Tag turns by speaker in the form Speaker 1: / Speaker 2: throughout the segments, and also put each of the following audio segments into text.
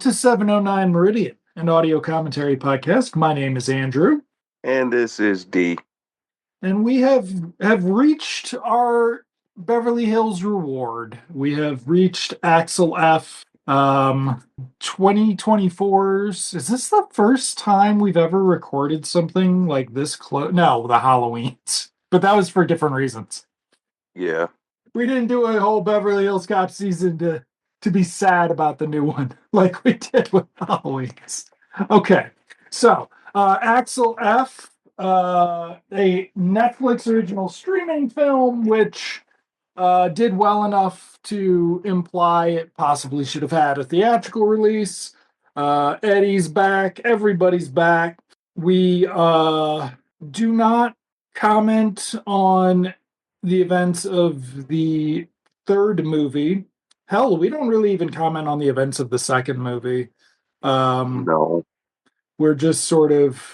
Speaker 1: to 709 Meridian, an audio commentary podcast. My name is Andrew.
Speaker 2: And this is D.
Speaker 1: And we have reached our Beverly Hills reward. We have reached Axel F. 2024's. Is this the first time we've ever recorded something like this close? No, the Halloweens. But that was for different reasons.
Speaker 2: Yeah.
Speaker 1: We didn't do a whole Beverly Hills Cop season to be sad about the new one like we did with Halloween's. Okay, so Axel F, a Netflix original streaming film, which did well enough to imply it possibly should have had a theatrical release. Eddie's back, everybody's back. We do not comment on the events of the third movie. Hell, we don't really even comment on the events of the second movie.
Speaker 2: No.
Speaker 1: We're just sort of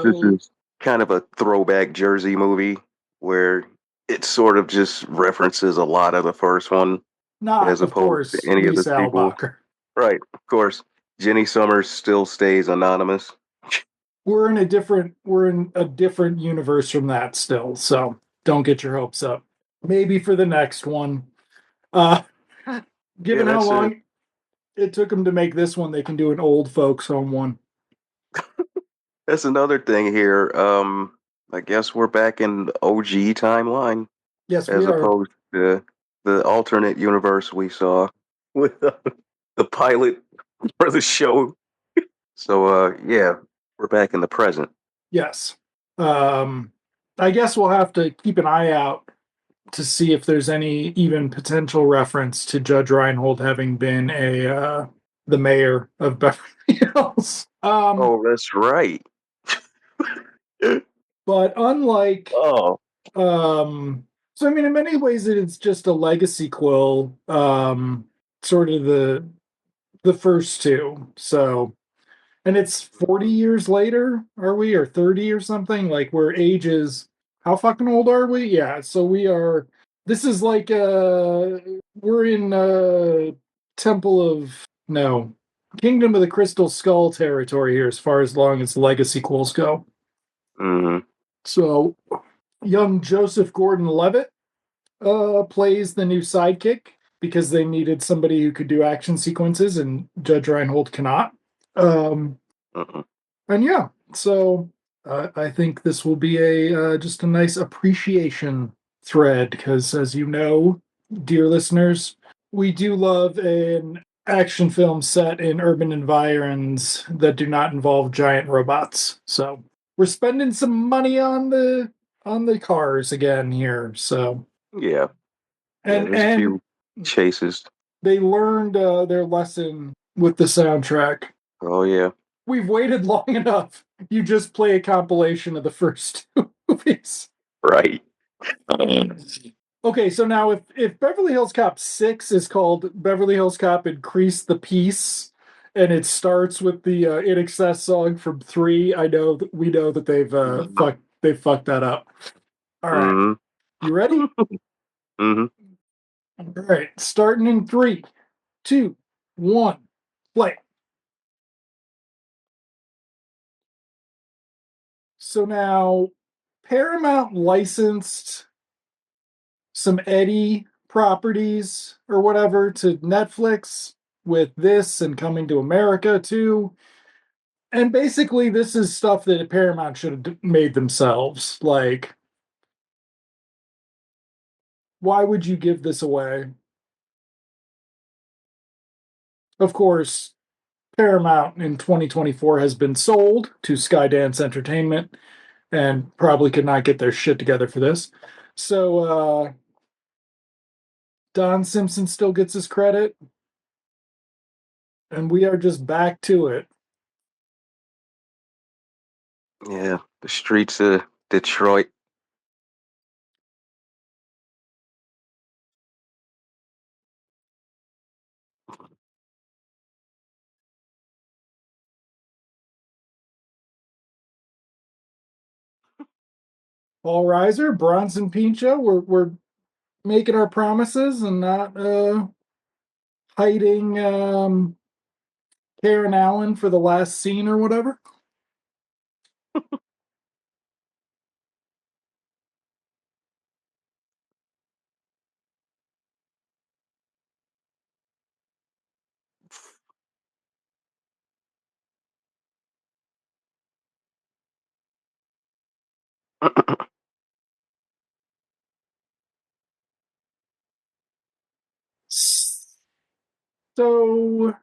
Speaker 2: This is kind of a throwback Jersey movie where it sort of just references a lot of the first one
Speaker 1: not,
Speaker 2: as
Speaker 1: of
Speaker 2: opposed to
Speaker 1: course,
Speaker 2: any of the
Speaker 1: Lisa
Speaker 2: sequels.
Speaker 1: Albacher.
Speaker 2: Right, of course. Jenny Summers still stays anonymous.
Speaker 1: We're in a different universe from that still, so don't get your hopes up. Maybe for the next one. Given how long it took them to make this one, they can do an old folks home one.
Speaker 2: That's another thing here. I guess we're back in the OG timeline.
Speaker 1: Yes,
Speaker 2: as
Speaker 1: we are.
Speaker 2: opposed to the alternate universe we saw with the pilot for the show. So yeah, we're back in the present.
Speaker 1: Yes. I guess we'll have to keep an eye out to see if there's any even potential reference to Judge Reinhold having been the mayor of Beverly Hills.
Speaker 2: Oh, that's right.
Speaker 1: But unlike
Speaker 2: Oh,
Speaker 1: so I mean in many ways it's just a legacyquel, sort of the first two. So and it's 40 years later, are we, or 30 or something? Like we're ages. How fucking old are we? Yeah, so we are. This is like we're in Temple of no Kingdom of the Crystal Skull territory here, as far as long as legacyquels go.
Speaker 2: mm-hmm.
Speaker 1: So young Joseph Gordon-Levitt plays the new sidekick because they needed somebody who could do action sequences, and Judge Reinhold cannot. And yeah, so I think this will be a just a nice appreciation thread because, as you know, dear listeners, we do love an action film set in urban environs that do not involve giant robots. So we're spending some money on the cars again here. So
Speaker 2: Yeah,
Speaker 1: and
Speaker 2: there's a few chases.
Speaker 1: they learned their lesson with the soundtrack.
Speaker 2: Oh yeah,
Speaker 1: We've waited long enough. You just play a compilation of the first two movies.
Speaker 2: right.
Speaker 1: Okay, so now if Beverly Hills Cop 6 is called Beverly Hills Cop Increase the Peace, and it starts with the In Excess song from 3, I know that we know that they've fucked that up. All right.
Speaker 2: Mm-hmm.
Speaker 1: You ready?
Speaker 2: Mm-hmm.
Speaker 1: All right, starting in 3, 2, 1, play. So now Paramount licensed some Eddie properties or whatever to Netflix with this and Coming to America too. And basically, this is stuff that Paramount should have made themselves. Like, why would you give this away? Of course, Paramount in 2024 has been sold to Skydance Entertainment and probably could not get their shit together for this. So, Don Simpson still gets his credit. And we are just back to it.
Speaker 2: Yeah, the streets of Detroit.
Speaker 1: All riser, Bronson Pinchot. We're making our promises and not hiding Karen Allen for the last scene or whatever. So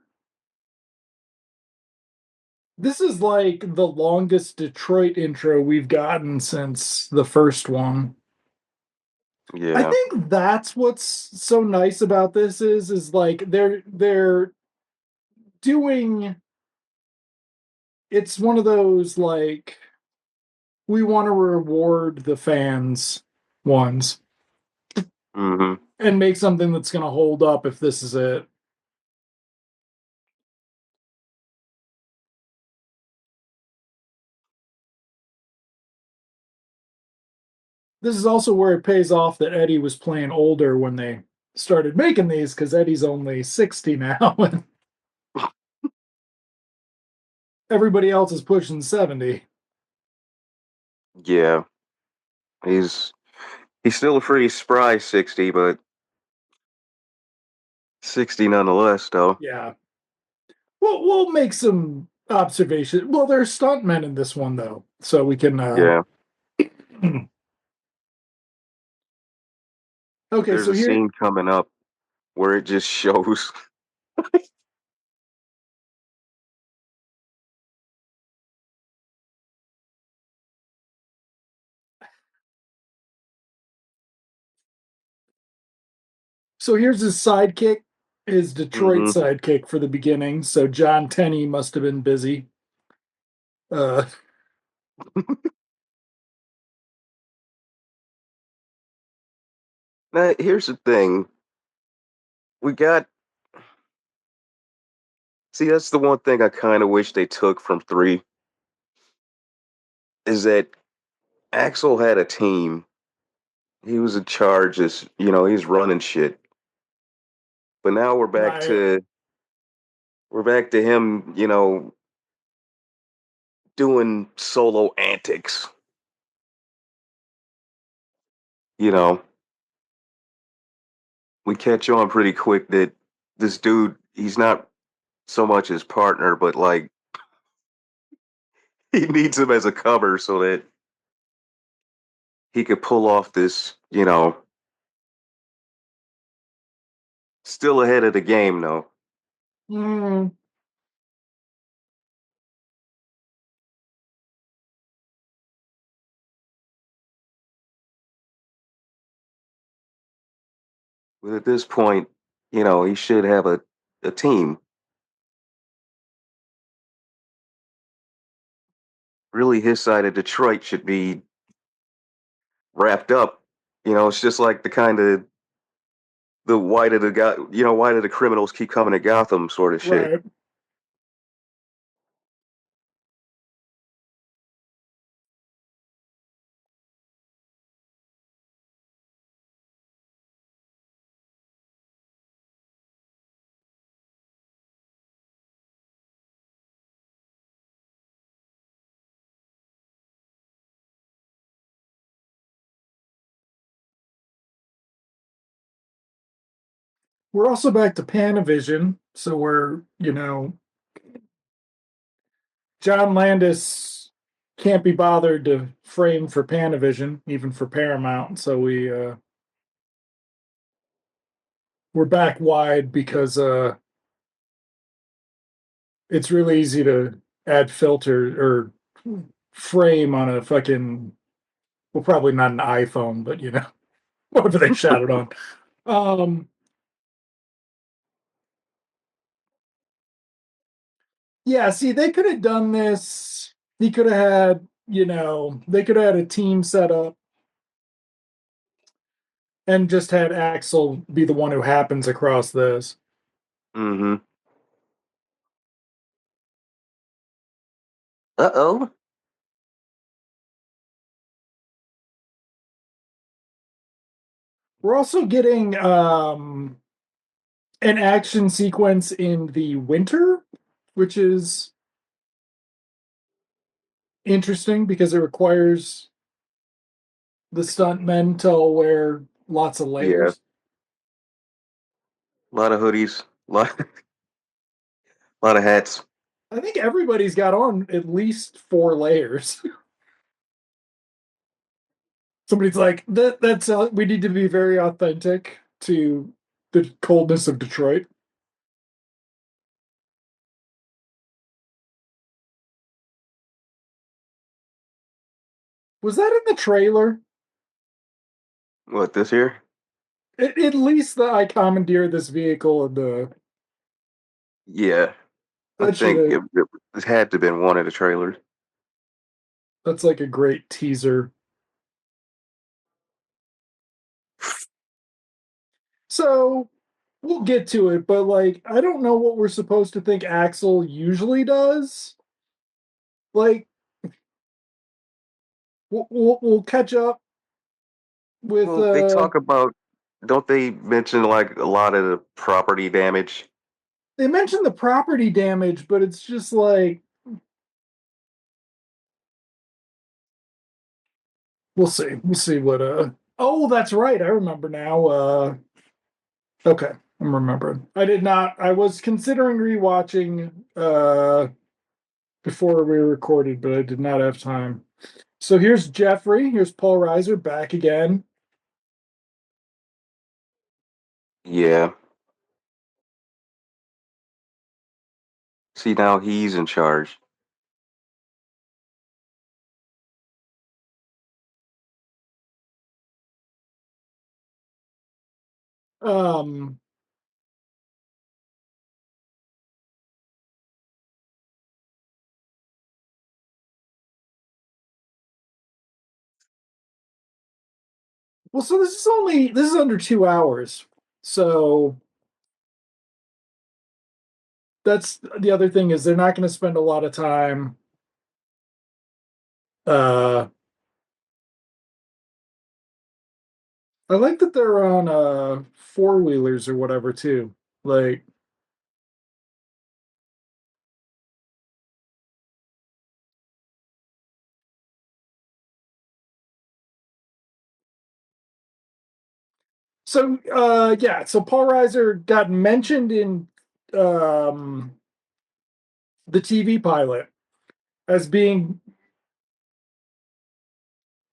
Speaker 1: this is like the longest Detroit intro we've gotten since the first one. I
Speaker 2: Yeah.
Speaker 1: think that's what's so nice about this is like they're doing it's one of those like we want to reward the fans ones
Speaker 2: Hmm.
Speaker 1: and make something that's going to hold up if this is it. This is also where it pays off that Eddie was playing older when they started making these because Eddie's only 60 now and everybody else is pushing 70.
Speaker 2: Yeah. He's he's still a pretty spry 60, but 60 nonetheless, though.
Speaker 1: Yeah. We'll make some observations. Well, there's stuntmen in this one though, so we can.
Speaker 2: Yeah.
Speaker 1: Okay,
Speaker 2: There's
Speaker 1: so
Speaker 2: a
Speaker 1: here,
Speaker 2: scene coming up where it just shows.
Speaker 1: here's his sidekick, his Detroit
Speaker 2: Hmm.
Speaker 1: sidekick for the beginning. So John Tenney must have been busy. Uh,
Speaker 2: Now, here's the thing. We got. See, that's the one thing I kind of wish they took from three is that Axel had a team. He was in charge, as he's running shit. But now
Speaker 1: right.
Speaker 2: we're back to him, doing solo antics. You know, we catch on pretty quick that this dude, he's not so much his partner, but like he needs him as a cover so that he could pull off this, still ahead of the game though.
Speaker 1: Mm,
Speaker 2: But at this point, he should have a team. Really, his side of Detroit should be wrapped up. It's just like the kind of the why do the criminals keep coming to Gotham sort of shit.
Speaker 1: right. We're also back to Panavision, so we're John Landis can't be bothered to frame for Panavision, even for Paramount. So we're back wide because it's really easy to add filter or frame on a fucking well, probably not an iPhone, but whatever they shot it on. Um, yeah, see, they could have done this. He could have had, they could have had a team set up and just had Axel be the one who happens across this.
Speaker 2: Mm-hmm. Uh-oh.
Speaker 1: We're also getting an action sequence in the winter which is interesting because it requires the stuntmen to all wear lots of
Speaker 2: Yeah,
Speaker 1: layers.
Speaker 2: a lot of hoodies, lot of hats.
Speaker 1: I think everybody's got on at least 4 layers. Somebody's like, that's we need to be very authentic to the coldness of Detroit. Was that in the trailer?
Speaker 2: What this here?
Speaker 1: At least that I commandeered this vehicle and the
Speaker 2: Yeah, I
Speaker 1: that should
Speaker 2: think
Speaker 1: have
Speaker 2: it had to have been one of the trailers.
Speaker 1: that's like a great teaser. So we'll get to it, but like I don't know what we're supposed to think Axel usually does. Like we'll catch up with
Speaker 2: Well, they talk about, don't they mention like a lot of the property damage?
Speaker 1: they mentioned the property damage, but it's just like we'll see. We'll see what oh, that's right. I remember now. Okay, I'm remembering. I did not I was considering rewatching before we recorded, but I did not have time. So here's Jeffrey, here's Paul Reiser back again.
Speaker 2: Yeah. See, now he's in charge.
Speaker 1: Um well, so this is under 2 hours. So that's the other thing is they're not going to spend a lot of time uh I like that they're on four-wheelers or whatever too. Like so yeah, so Paul Reiser got mentioned in um the TV pilot as being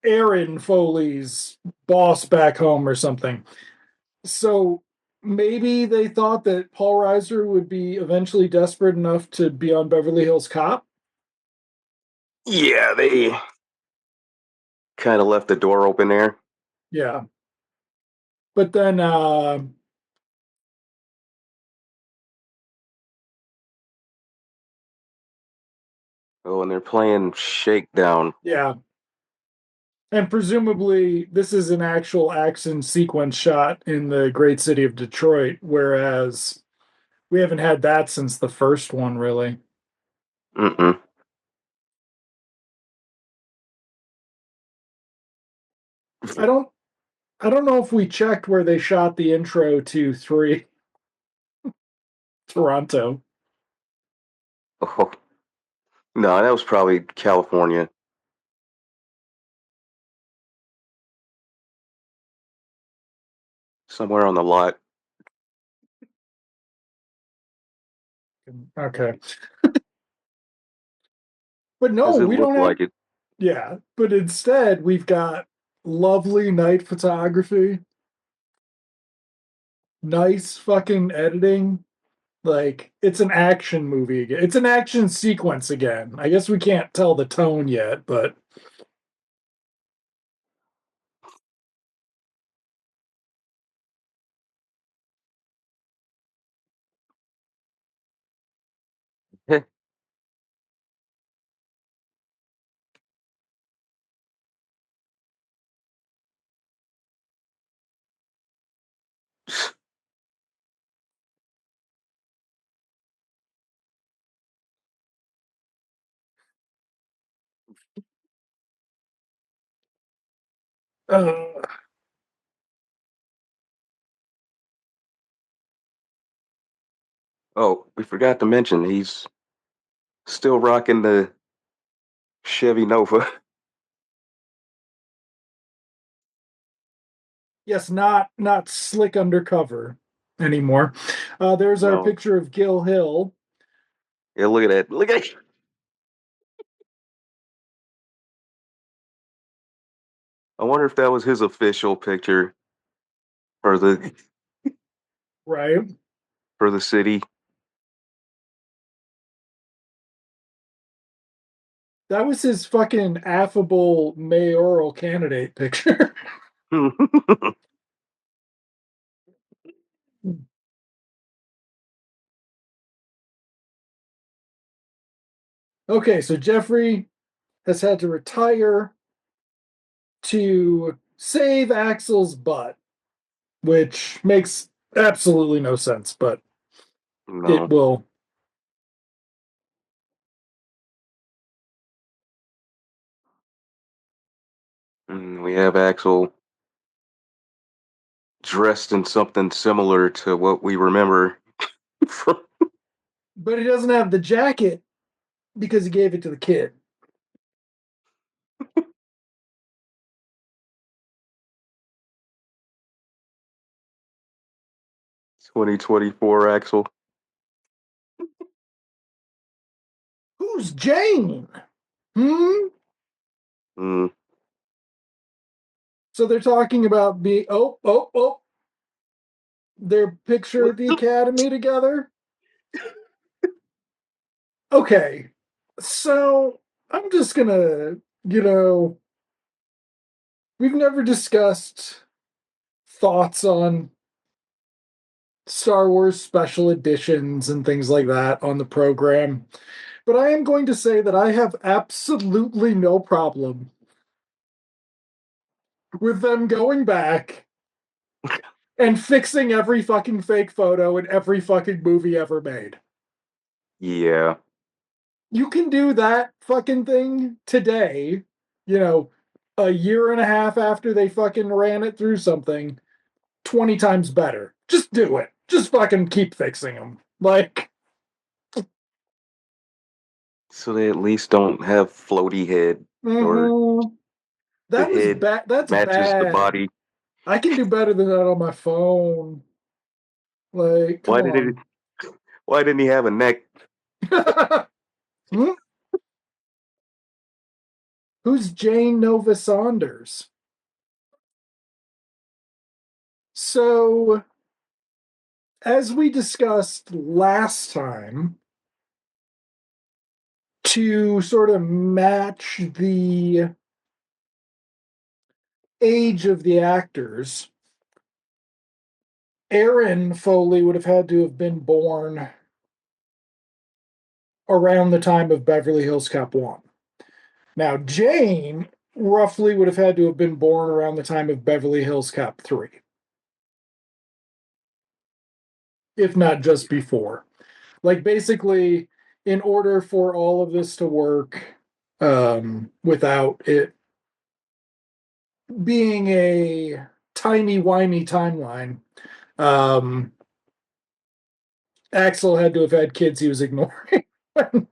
Speaker 1: Aaron Foley's boss back home or something. So maybe they thought that Paul Reiser would be eventually desperate enough to be on Beverly Hills Cop.
Speaker 2: Yeah, they kind of left the door open there.
Speaker 1: Yeah. But then
Speaker 2: Oh, and they're playing Shakedown.
Speaker 1: yeah. And presumably this is an actual action sequence shot in the great city of Detroit, whereas we haven't had that since the first one, really.
Speaker 2: Mm-mm.
Speaker 1: I don't I don't know if we checked where they shot the intro to 3 Toronto.
Speaker 2: Oh, no, that was probably California, somewhere on the lot,
Speaker 1: Okay. But no,
Speaker 2: because it
Speaker 1: we don't
Speaker 2: looked
Speaker 1: have
Speaker 2: like it.
Speaker 1: yeah, but instead we've got lovely night photography, nice fucking editing. Like it's an action movie again. It's an action sequence again. I guess we can't tell the tone yet, but uh,
Speaker 2: Oh, we forgot to mention, he's Still rocking the Chevy Nova.
Speaker 1: Yes, not slick undercover anymore. There's our
Speaker 2: No.
Speaker 1: picture of Gil Hill.
Speaker 2: Yeah, look at that. Look at I wonder if that was his official picture for
Speaker 1: Right.
Speaker 2: the city.
Speaker 1: That was his fucking affable mayoral candidate picture. Okay, so Jeffrey has had to retire to save Axel's butt, which makes absolutely no sense, but it
Speaker 2: No.
Speaker 1: will.
Speaker 2: We have Axel dressed in something similar to what we remember from
Speaker 1: But he doesn't have the jacket because he gave it to the kid.
Speaker 2: 2024 Axel.
Speaker 1: Who's Jane? Hmm?
Speaker 2: Mm.
Speaker 1: So they're talking about being their picture at the academy together. Okay. So I'm just gonna, you know, we've never discussed thoughts on Star Wars special editions and things like that on the program. But I am going to say that I have absolutely no problem with them going back and fixing every fucking fake photo in every fucking movie ever made.
Speaker 2: Yeah.
Speaker 1: You can do that fucking thing today, you know, a year and a half after they fucking ran it through something, 20 times better. Just do it. Just fucking keep fixing them. Like,
Speaker 2: So they at least don't have floaty head or
Speaker 1: mhm.
Speaker 2: the
Speaker 1: That was
Speaker 2: head
Speaker 1: bad. That's
Speaker 2: matches the
Speaker 1: bad.
Speaker 2: body.
Speaker 1: I can do better than that on my phone. Like, come
Speaker 2: Why did it
Speaker 1: on.
Speaker 2: why didn't he have a neck?
Speaker 1: Hmm? Who's Jane Nova Saunders? So, as we discussed last time, to sort of match the age of the actors, Aaron Foley would have had to have been born around the time of Beverly Hills Cop 1. Now, Jane roughly would have had to have been born around the time of Beverly Hills Cop 3, if not just before. Like, basically, in order for all of this to work without it being a timey-wimey timeline, um, Axel had to have had kids he was ignoring when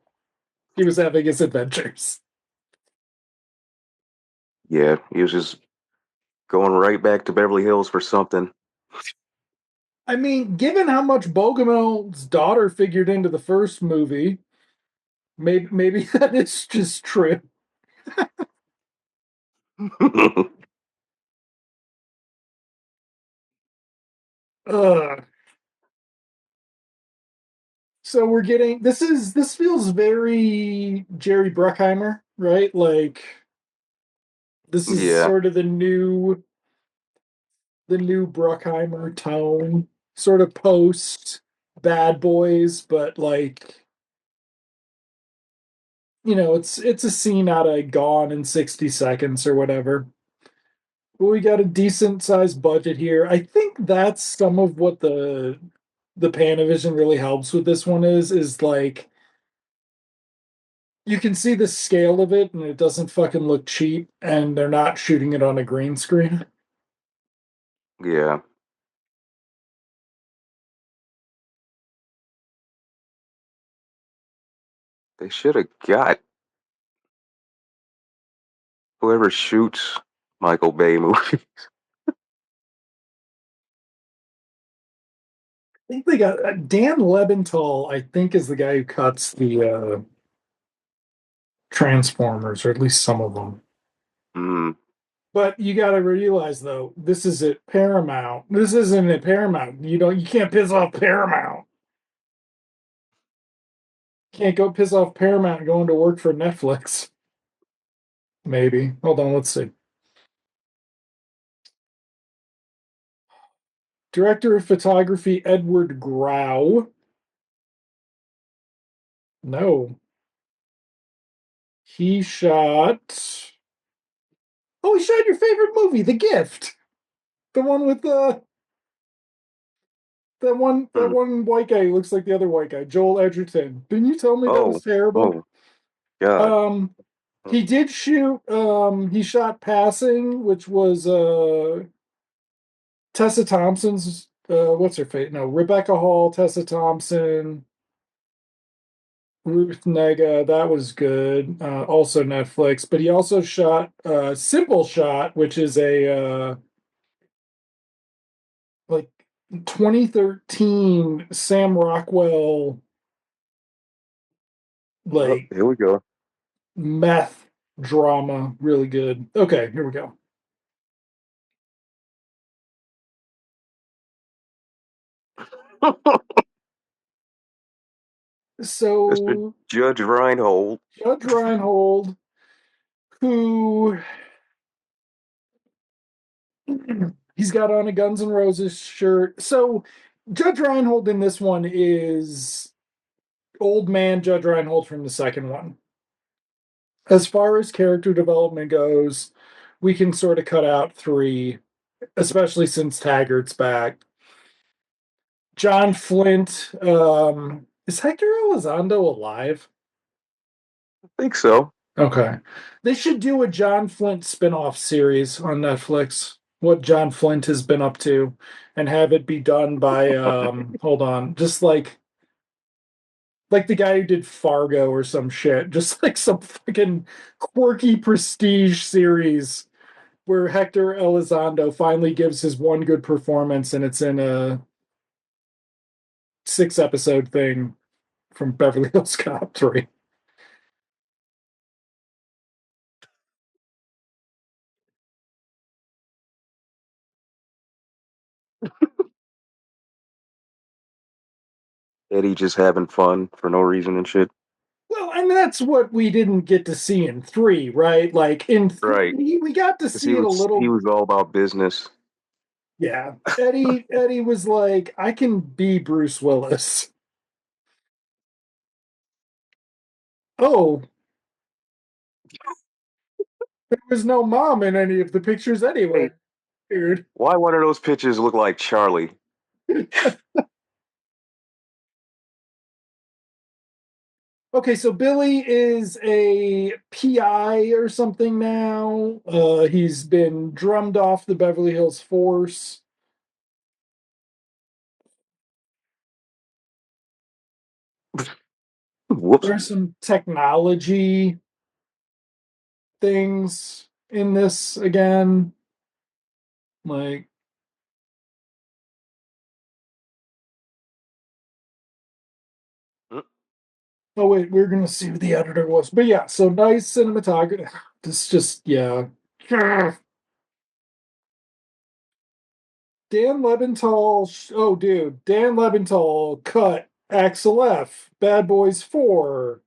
Speaker 1: he was having his adventures.
Speaker 2: Yeah, he was just going right back to Beverly Hills for something.
Speaker 1: I mean, given how much Bogomel's daughter figured into the first movie, maybe that is just true. Ugh. So we're getting this feels very Jerry Bruckheimer, right? Like this is
Speaker 2: Yeah.
Speaker 1: sort of the new Bruckheimer tone, sort of post Bad Boys, but like it's a scene out of Gone in 60 Seconds or whatever. But we got a decent sized budget here. I think that's some of what the Panavision really helps with this one is like you can see the scale of it and it doesn't fucking look cheap and they're not shooting it on a green screen.
Speaker 2: Yeah. They should have got whoever shoots Michael Bay movie.
Speaker 1: I think they got Dan Lebenthal, I think, is the guy who cuts the Transformers, or at least some of them.
Speaker 2: Hmm.
Speaker 1: But you got to realize, though, this is at Paramount. This isn't at Paramount. You can't piss off Paramount. Can't go piss off Paramount going to work for Netflix. Maybe. Hold on, let's see. Director of photography Edward Grau. No. He shot. Oh, he shot your favorite movie, The Gift. The one with that
Speaker 2: Hmm.
Speaker 1: one white guy who looks like the other white guy, Joel Edgerton. Didn't you tell me that was
Speaker 2: Oh,
Speaker 1: terrible?
Speaker 2: oh, God.
Speaker 1: Um, he did shoot. He shot Passing, which was Tessa Thompson's. What's her fate? No, Rebecca Hall, Tessa Thompson, Ruth Nega. That was good. Also Netflix. But he also shot Simple Shot, which is a like 2013 Sam Rockwell
Speaker 2: Oh,
Speaker 1: like
Speaker 2: here we go.
Speaker 1: meth drama. Really good. Okay, here we go.
Speaker 2: Mr.
Speaker 1: So
Speaker 2: Judge Reinhold.
Speaker 1: Judge Reinhold, who he's got on a Guns N' Roses shirt. So Judge Reinhold in this one is old man Judge Reinhold from the second one. As far as character development goes, we can sort of cut out three, especially since Taggart's back. John Flint, is Hector Elizondo alive?
Speaker 2: I think so.
Speaker 1: Okay. They should do a John Flint spin-off series on Netflix. What John Flint has been up to, and have it be done by hold on, just like the guy who did Fargo or some shit. Just like some fucking quirky prestige series where Hector Elizondo finally gives his one good performance, and it's in a 6 episode thing from Beverly Hills Cop 3.
Speaker 2: Eddie just having fun for no reason and shit.
Speaker 1: Well, and that's what we didn't get to see in 3, right? Like in
Speaker 2: Right.
Speaker 1: 3, we got to
Speaker 2: Because
Speaker 1: see it a
Speaker 2: he
Speaker 1: little.
Speaker 2: was all about business.
Speaker 1: Yeah. Eddie was like, I can be Bruce Willis. Oh, there was no mom in any of the pictures
Speaker 2: Hey,
Speaker 1: anyway. Weird.
Speaker 2: why one of those pictures look like Charlie?
Speaker 1: Okay, so Billy is a PI or something now. He's been drummed off the Beverly Hills Force.
Speaker 2: Whoops.
Speaker 1: There's some technology things in this again. Like, oh wait, we're gonna see who the editor was. But yeah, so nice cinematography. This just yeah. Dan Lebenthal. Oh, dude, Dan Lebenthal cut Axel F. Bad Boys 4.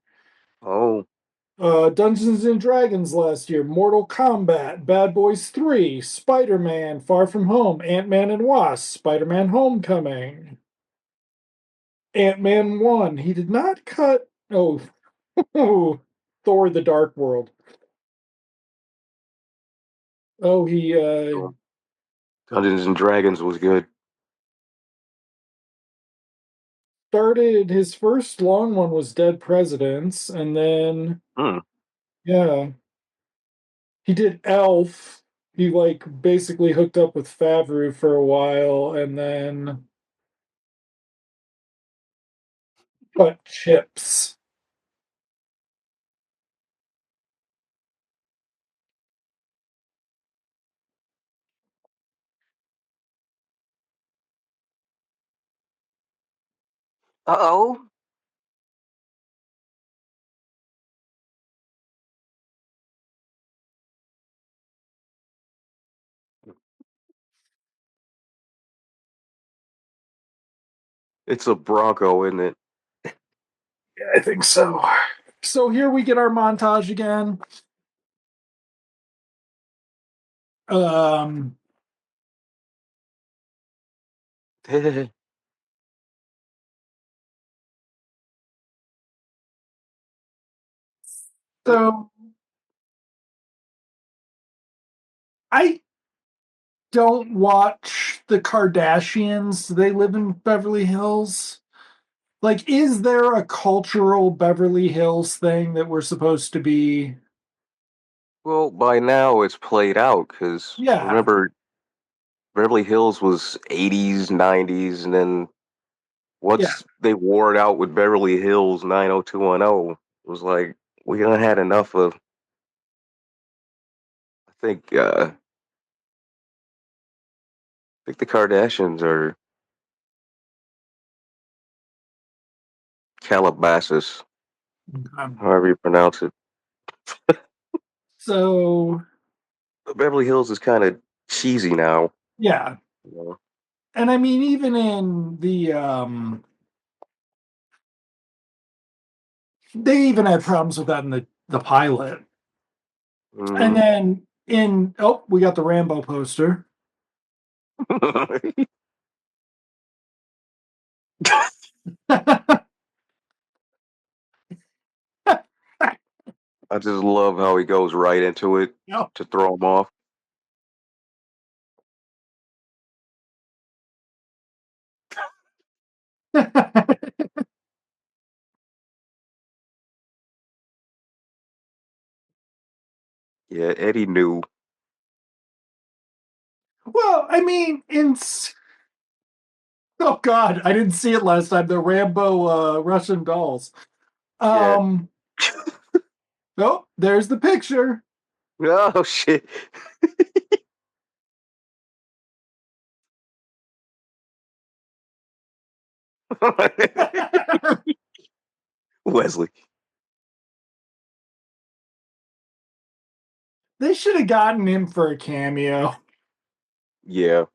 Speaker 2: Oh,
Speaker 1: Dungeons and Dragons last year, Mortal Kombat, Bad Boys 3, Spider Man, Far From Home, Ant Man and Wasp, Spider Man Homecoming, Ant Man 1. He did not cut. Oh, Thor the Dark World. Oh, he
Speaker 2: so Dungeons and Dragons was good.
Speaker 1: started his first long one was Dead Presidents, and then
Speaker 2: Hmm.
Speaker 1: yeah, he did Elf. He like basically hooked up with Favreau for a while, and then cut Chips.
Speaker 2: Uh-oh. It's a Bronco, isn't it?
Speaker 1: Yeah, I think so. So here we get our montage again. Um, so I don't watch the Kardashians. They live in Beverly Hills. Like, is there a cultural Beverly Hills thing that we're supposed to be?
Speaker 2: Well, by now it's played out because
Speaker 1: Yeah,
Speaker 2: remember Beverly Hills was 80s, 90s, and then
Speaker 1: yeah.
Speaker 2: once they wore it out with Beverly Hills 90210, it was like we done had enough of. I think the Kardashians are Calabasas,
Speaker 1: Um,
Speaker 2: however you pronounce it.
Speaker 1: so
Speaker 2: Beverly Hills is kind of cheesy now.
Speaker 1: yeah,
Speaker 2: You know?
Speaker 1: and I mean, even in they even had problems with that in the pilot. And
Speaker 2: Hmm.
Speaker 1: then in we got the Rambo poster.
Speaker 2: I just love how he goes right into it
Speaker 1: Yep.
Speaker 2: to throw him off. Yeah, Eddie knew.
Speaker 1: Well, I mean, oh god, I didn't see it last time. The Rambo Russian dolls.
Speaker 2: Yeah.
Speaker 1: Um, oh, there's the picture.
Speaker 2: Oh shit. Wesley.
Speaker 1: They should have gotten him for a cameo.
Speaker 2: Yeah,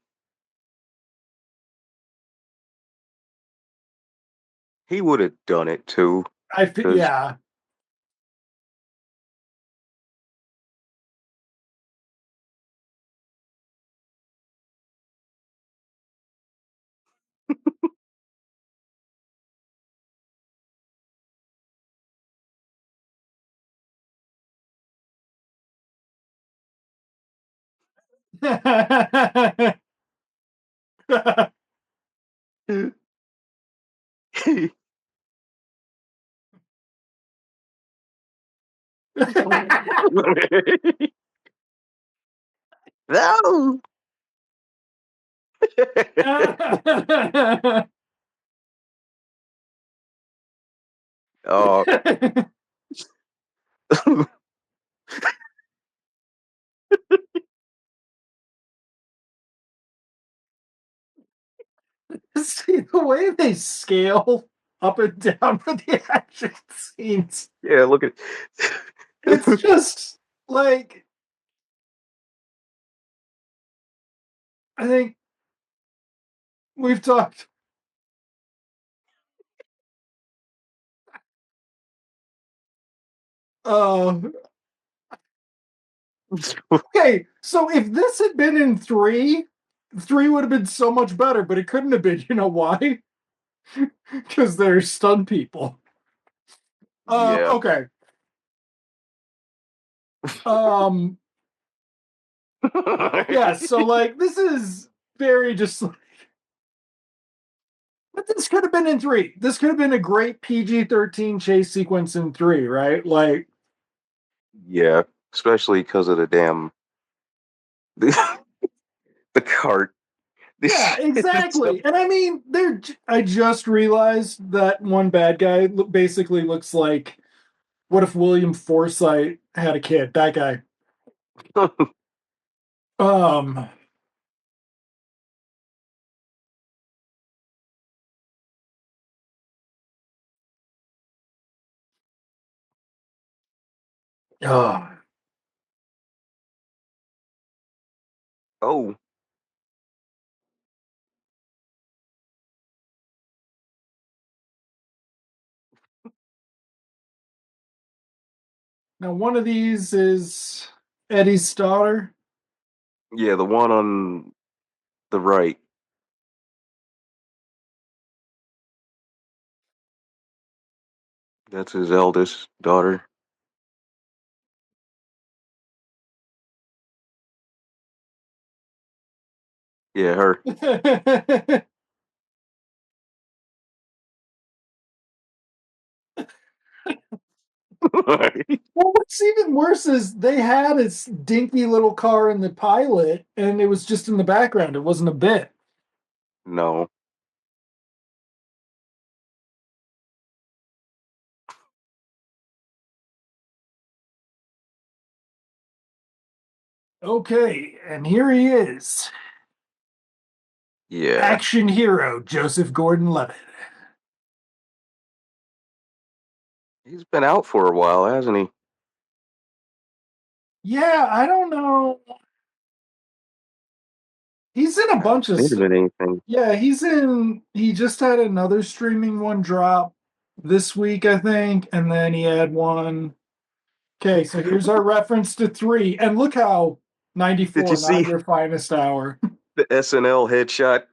Speaker 2: he would have done it too, because
Speaker 1: Yeah.
Speaker 2: no. Oh,
Speaker 1: See the way they scale up and down for the action scenes.
Speaker 2: yeah. Look at.
Speaker 1: It's just like I think we've talked. Uh, okay, so if this had been in three would have been so much better, but it couldn't have been. You know why? Because they're stun people.
Speaker 2: Yeah.
Speaker 1: Okay. Um, yeah. So like, this is very just. But this could have been in three. This could have been a great PG-13 chase sequence in three, right? Like,
Speaker 2: Yeah, especially because of the damn the, the cart.
Speaker 1: yeah,
Speaker 2: This shit.
Speaker 1: exactly. And I mean, I just realized that one bad guy basically looks like what if William Forsythe had a kid? That guy. Um, Oh.
Speaker 2: Oh,
Speaker 1: Now, one of these is Eddie's daughter.
Speaker 2: yeah, the one on the right. That's his eldest daughter. Yeah, her.
Speaker 1: Well, what's even worse is they had its dinky little car in the pilot, and it was just in the background. It wasn't a bit.
Speaker 2: No.
Speaker 1: Okay, and here he is,
Speaker 2: Yeah.
Speaker 1: action hero Joseph Gordon-Levitt.
Speaker 2: He's been out for a while, hasn't he?
Speaker 1: Yeah, I don't know. He's in a
Speaker 2: I haven't
Speaker 1: bunch of
Speaker 2: seen him in anything.
Speaker 1: Yeah, he's in. He just had another streaming one drop this week, I think, and then he had one. Okay, so here's our reference to three, and look how
Speaker 2: Did you
Speaker 1: 94, not
Speaker 2: see
Speaker 1: your finest hour.
Speaker 2: the SNL headshot?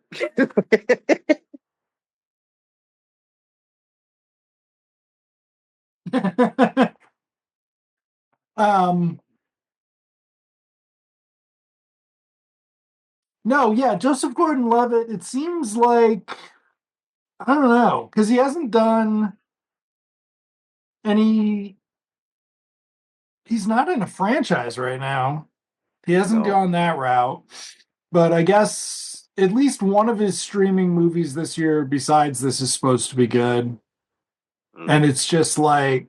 Speaker 1: um, no, yeah, Joseph Gordon-Levitt. It seems like I don't know because he hasn't done any. He's not in a franchise right now. He hasn't
Speaker 2: No.
Speaker 1: gone that route. But I guess at least one of his streaming movies this year, besides this, is supposed to be good. And
Speaker 2: Mm.
Speaker 1: it's just like,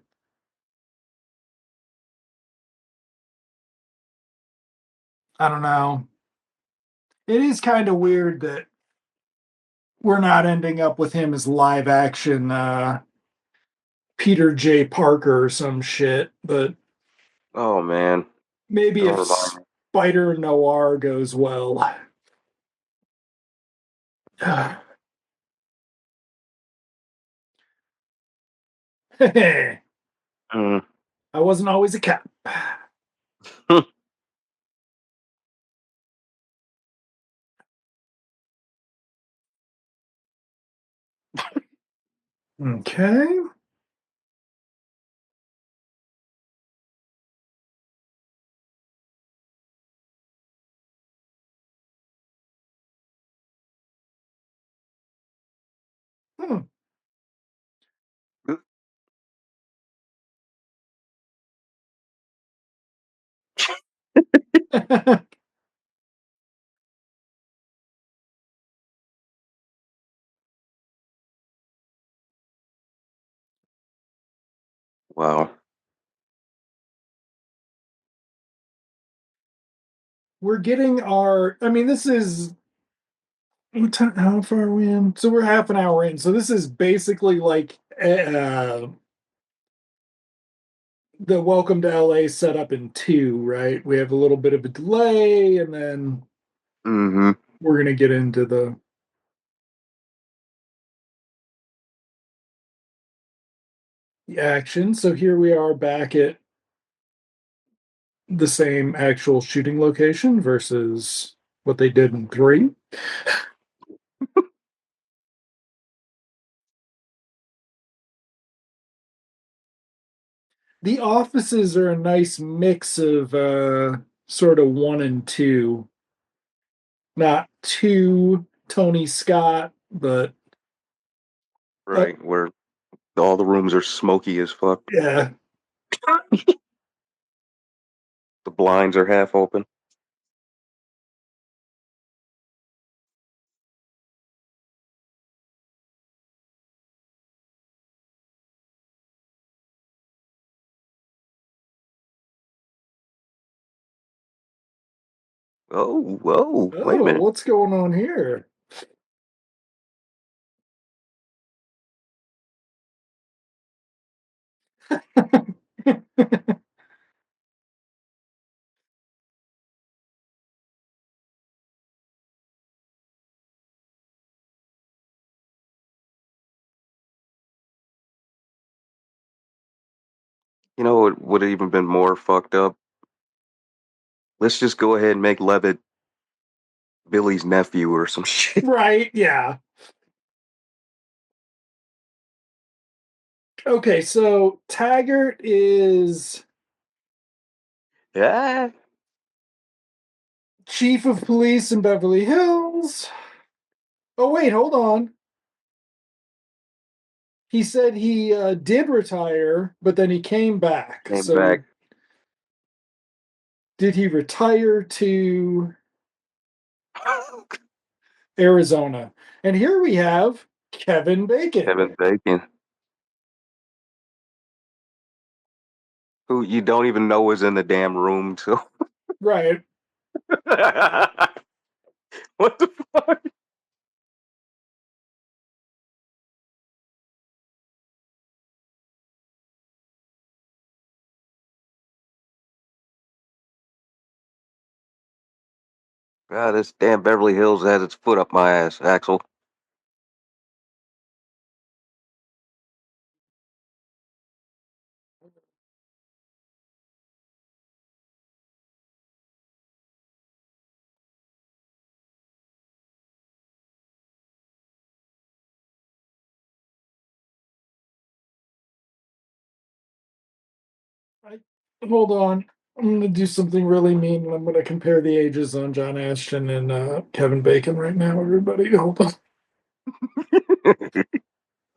Speaker 1: I don't know. It is kind of weird that we're not ending up with him as live action Peter J. Parker or some shit. But
Speaker 2: Oh man.
Speaker 1: maybe
Speaker 2: Don't
Speaker 1: if
Speaker 2: remind me.
Speaker 1: Spider Noir goes well. I
Speaker 2: Mm.
Speaker 1: wasn't always a cop. Okay. Hmm.
Speaker 2: Wow.
Speaker 1: We're getting our, I mean, this is how far are we in? So we're half an hour in. So this is basically like the Welcome to LA setup in two, right? We have a little bit of a delay, and then
Speaker 2: Mm-hmm.
Speaker 1: we're gonna get into the action. So here we are back at the same actual shooting location versus what they did in three. The offices are a nice mix of sort of one and two. Not too Tony Scott, but
Speaker 2: Right. Where all the rooms are smoky as fuck.
Speaker 1: yeah.
Speaker 2: The blinds are half open. Oh, whoa. Wait a
Speaker 1: Oh,
Speaker 2: minute.
Speaker 1: what's going on here?
Speaker 2: You know, it would have even been more fucked up. Let's just go ahead and make Levitt Billy's nephew or some shit.
Speaker 1: Right, yeah. Okay, so Taggart is
Speaker 2: Yeah.
Speaker 1: chief of police in Beverly Hills. Oh, wait, hold on. He said he did retire, but then he came back.
Speaker 2: Came
Speaker 1: So
Speaker 2: back.
Speaker 1: did he retire to Arizona? And here we have Kevin Bacon.
Speaker 2: Kevin Bacon, who you don't even know is in the damn room. So
Speaker 1: Right.
Speaker 2: what the fuck? God, this damn Beverly Hills has its foot up my ass, Axel.
Speaker 1: I, hold on. I'm going to do something really mean. I'm going to compare the ages on John Ashton and Kevin Bacon right now. Everybody, hold on.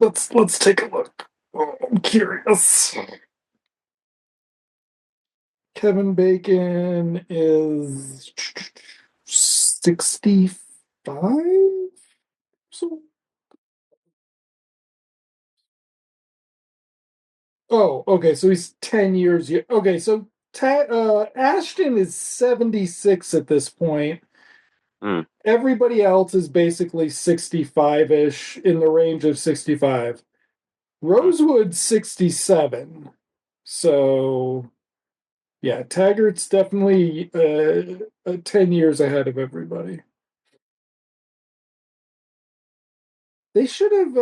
Speaker 1: Let's take a look. Oh, I'm curious. Kevin Bacon is 65. So, oh, okay. So he's 10 years. Okay, so Ashton is 76 at this point.
Speaker 2: Hmm.
Speaker 1: Everybody else is basically 65-ish, in the range of 65.
Speaker 2: Hmm.
Speaker 1: Rosewood's 67. So, yeah, Taggart's definitely 10 years ahead of everybody. They should have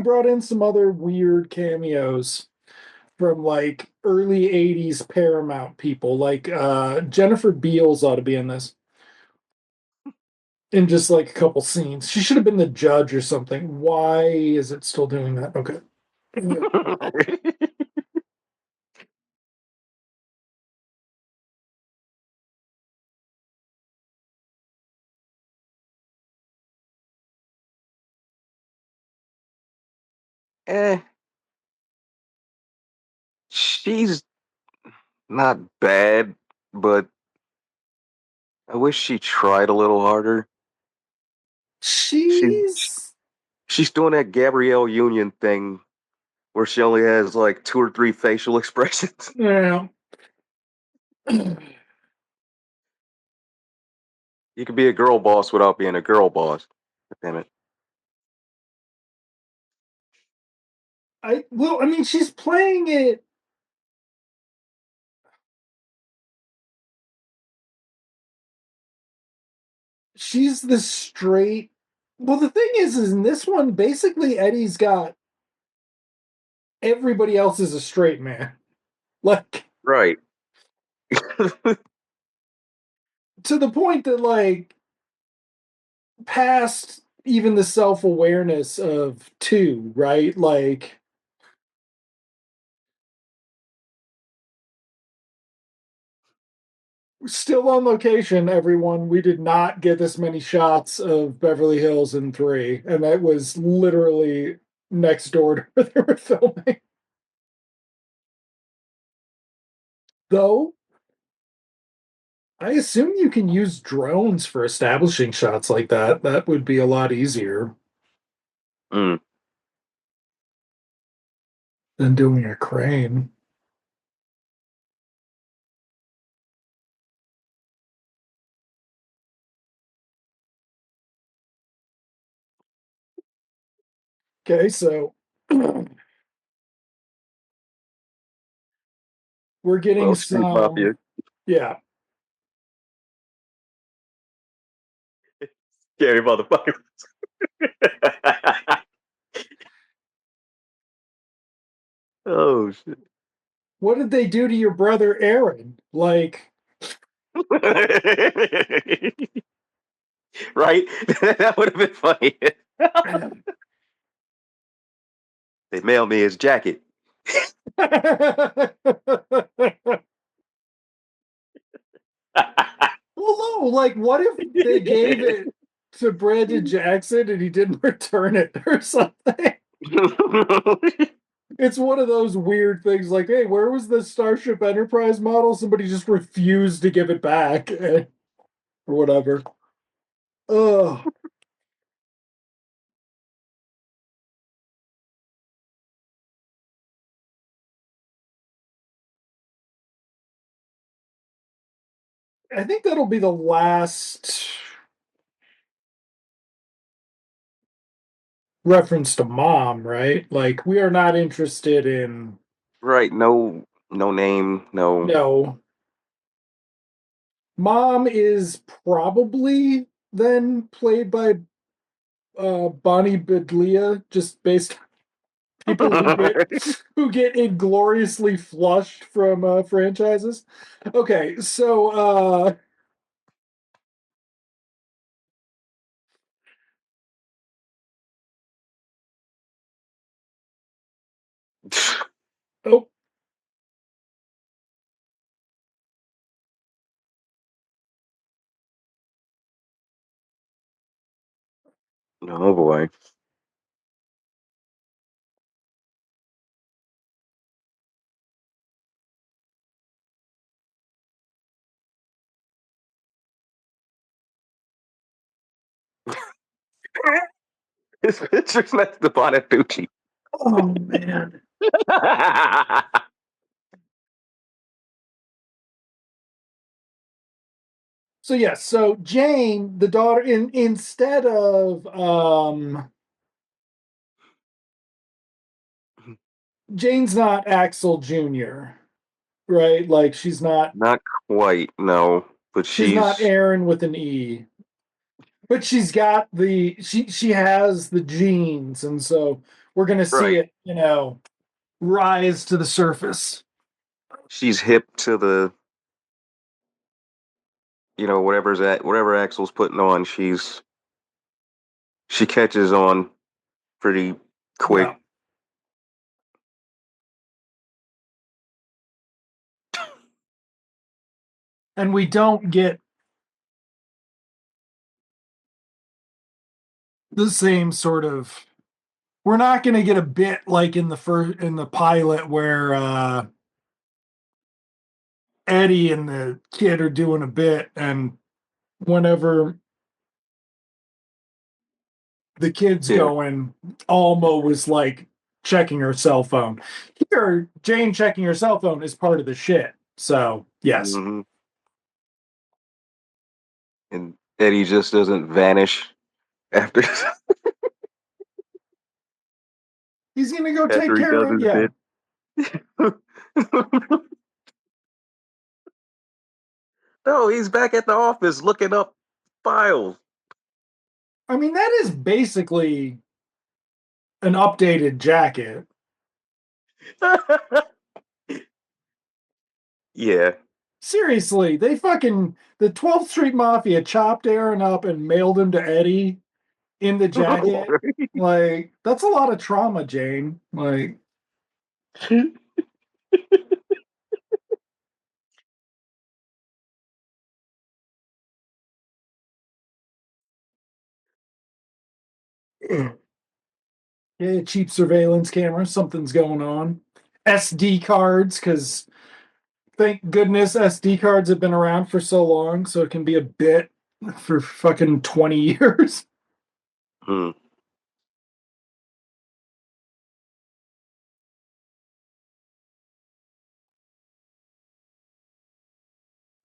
Speaker 1: brought in some other weird cameos from like early 80s Paramount people. Like Jennifer Beals ought to be in this. In just like a couple scenes. She should have been the judge or something. Why is it still doing that? Okay.
Speaker 2: eh, she's not bad, but I wish she tried a little harder. She
Speaker 1: She's
Speaker 2: she's doing that Gabrielle Union thing where she only has like two or three facial expressions.
Speaker 1: yeah.
Speaker 2: You could be a girl boss without being a girl boss. Damn it.
Speaker 1: I mean she's playing it. She's the straight. Well, the thing is in this one, basically Eddie's got everybody else is a straight man. Like
Speaker 2: Right.
Speaker 1: to the point that like past even the self-awareness of two, right? Like still on location, everyone. We did not get this many shots of Beverly Hills in 3, and that was literally next door to where they were filming. Though I assume you can use drones for establishing shots like that. That would be a lot easier
Speaker 2: Mm.
Speaker 1: than doing a crane. Okay, so we're getting
Speaker 2: Well, Street
Speaker 1: some,
Speaker 2: Mafia.
Speaker 1: yeah.
Speaker 2: Scary motherfucker. Oh shit.
Speaker 1: What did they do to your brother Aaron? Like,
Speaker 2: Right? That would have been funny. They mailed me his jacket.
Speaker 1: well, no, like, what if they gave it to Brandon Jackson and he didn't return it or something? It's one of those weird things like, hey, where was the Starship Enterprise model? Somebody just refused to give it back or whatever. Oh, I think that'll be the last reference to mom, right? Like, we are not interested in,
Speaker 2: Right, no no name, no.
Speaker 1: no. Mom is probably then played by Bonnie Bedlia, just based on people who get ingloriously flushed from franchises. Okay, so oh,
Speaker 2: Oh boy. His picture's next to Bonaducci.
Speaker 1: oh man. So yes, so Jane, the daughter, instead of Jane's not Axel Jr., right? Like
Speaker 2: Not quite, no. But
Speaker 1: she's not
Speaker 2: she's
Speaker 1: Aaron with an E. But she's got she has the genes, and so we're gonna see
Speaker 2: right.
Speaker 1: it, rise to the surface.
Speaker 2: She's hip to the, whatever Axel's putting on, she catches on pretty quick.
Speaker 1: Yeah. And we don't get the same sort of we're not gonna get a bit like in the pilot where Eddie and the kid are doing a bit, and whenever the kid's
Speaker 2: Yeah.
Speaker 1: going, Alma was like checking her cell phone. Here, Jane checking her cell phone is part of the shit. So yes.
Speaker 2: Hmm. And Eddie just doesn't vanish after
Speaker 1: He's gonna go take
Speaker 2: after he
Speaker 1: care
Speaker 2: does
Speaker 1: of
Speaker 2: his
Speaker 1: yeah.
Speaker 2: bit. No, he's back at the office looking up files.
Speaker 1: I mean, that is basically an updated jacket.
Speaker 2: Yeah.
Speaker 1: Seriously, they fucking the 12th Street Mafia chopped Aaron up and mailed him to Eddie in the jacket. Like, that's a lot of trauma, Jane. Like, yeah, cheap surveillance camera, something's going on. SD cards, because thank goodness SD cards have been around for so long, so it can be a bit for fucking 20 years.
Speaker 2: Hmm.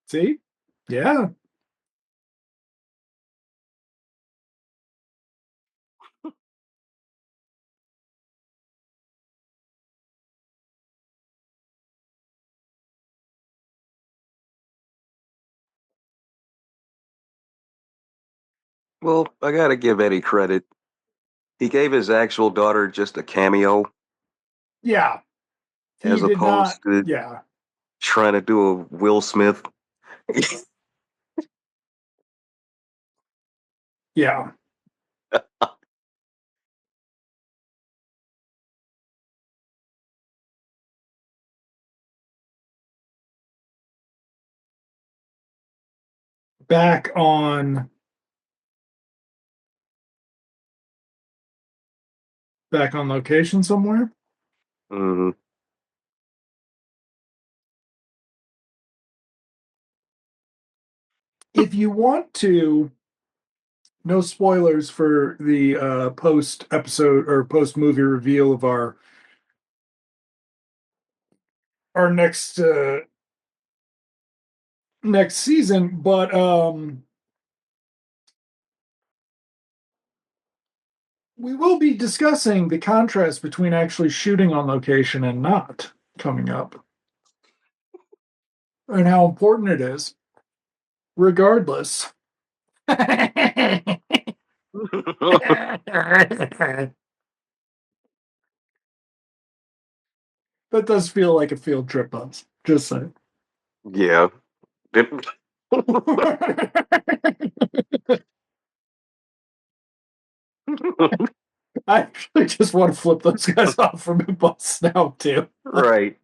Speaker 1: See? Yeah.
Speaker 2: Well, I gotta give Eddie credit. He gave his actual daughter just a cameo,
Speaker 1: Yeah. He
Speaker 2: as
Speaker 1: did not.
Speaker 2: opposed to
Speaker 1: Yeah,
Speaker 2: trying to do a Will Smith.
Speaker 1: yeah. Back on location somewhere.
Speaker 2: Hmm.
Speaker 1: If you want to, no spoilers for the post episode or post movie reveal of our next season, but we will be discussing the contrast between actually shooting on location and not coming up, and how important it is, regardless. That does feel like a field trip, us. Just saying.
Speaker 2: Yeah.
Speaker 1: I actually just want to flip those guys off from a bus now too. Like,
Speaker 2: Right.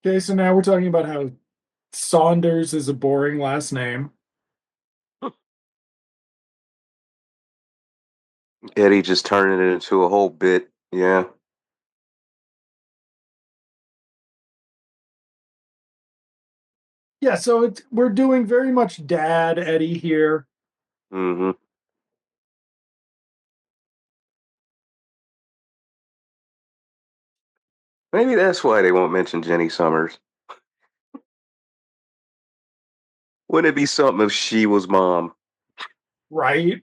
Speaker 1: okay, so now we're talking about how Saunders is a boring last name.
Speaker 2: Eddie just turning it into a whole bit. Yeah.
Speaker 1: Yeah, so we're doing very much Dad Eddie here.
Speaker 2: Hmm. Maybe that's why they won't mention Jenny Summers. Wouldn't it be something if she was mom?
Speaker 1: Right?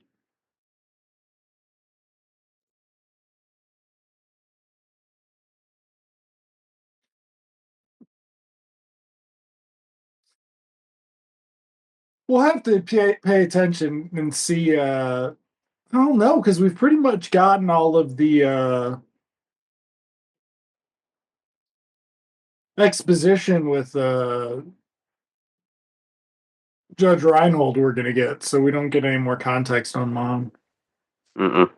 Speaker 1: We'll have to pay attention and see. I don't know because we've pretty much gotten all of the exposition with Judge Reinhold we're going to get, so we don't get any more context on Mom.
Speaker 2: Mm-mm.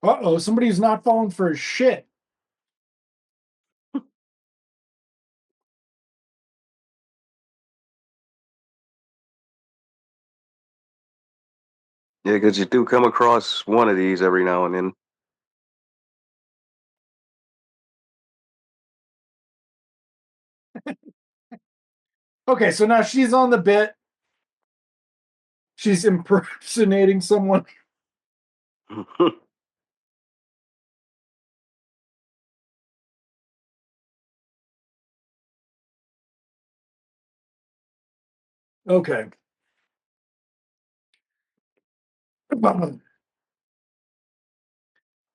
Speaker 1: Uh-oh, somebody's not falling for his shit.
Speaker 2: Yeah, because you do come across one of these every now and then.
Speaker 1: Okay, so now she's on the bit. She's impersonating someone. Okay.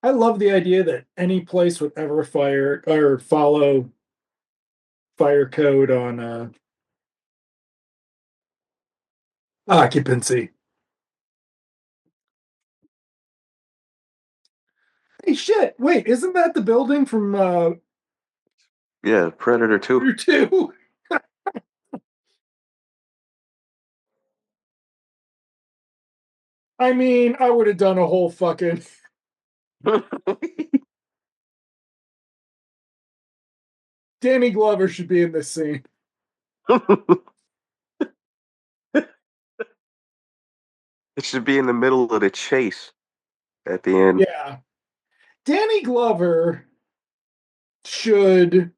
Speaker 1: I love the idea that any place would ever fire or follow fire code on occupancy. Hey, shit! Wait, isn't that the building from
Speaker 2: Yeah, Predator 2.
Speaker 1: Predator 2? I mean, I would have done a whole fucking. Danny Glover should be in this scene.
Speaker 2: It should be in the middle of the chase at the end.
Speaker 1: Yeah, Danny Glover should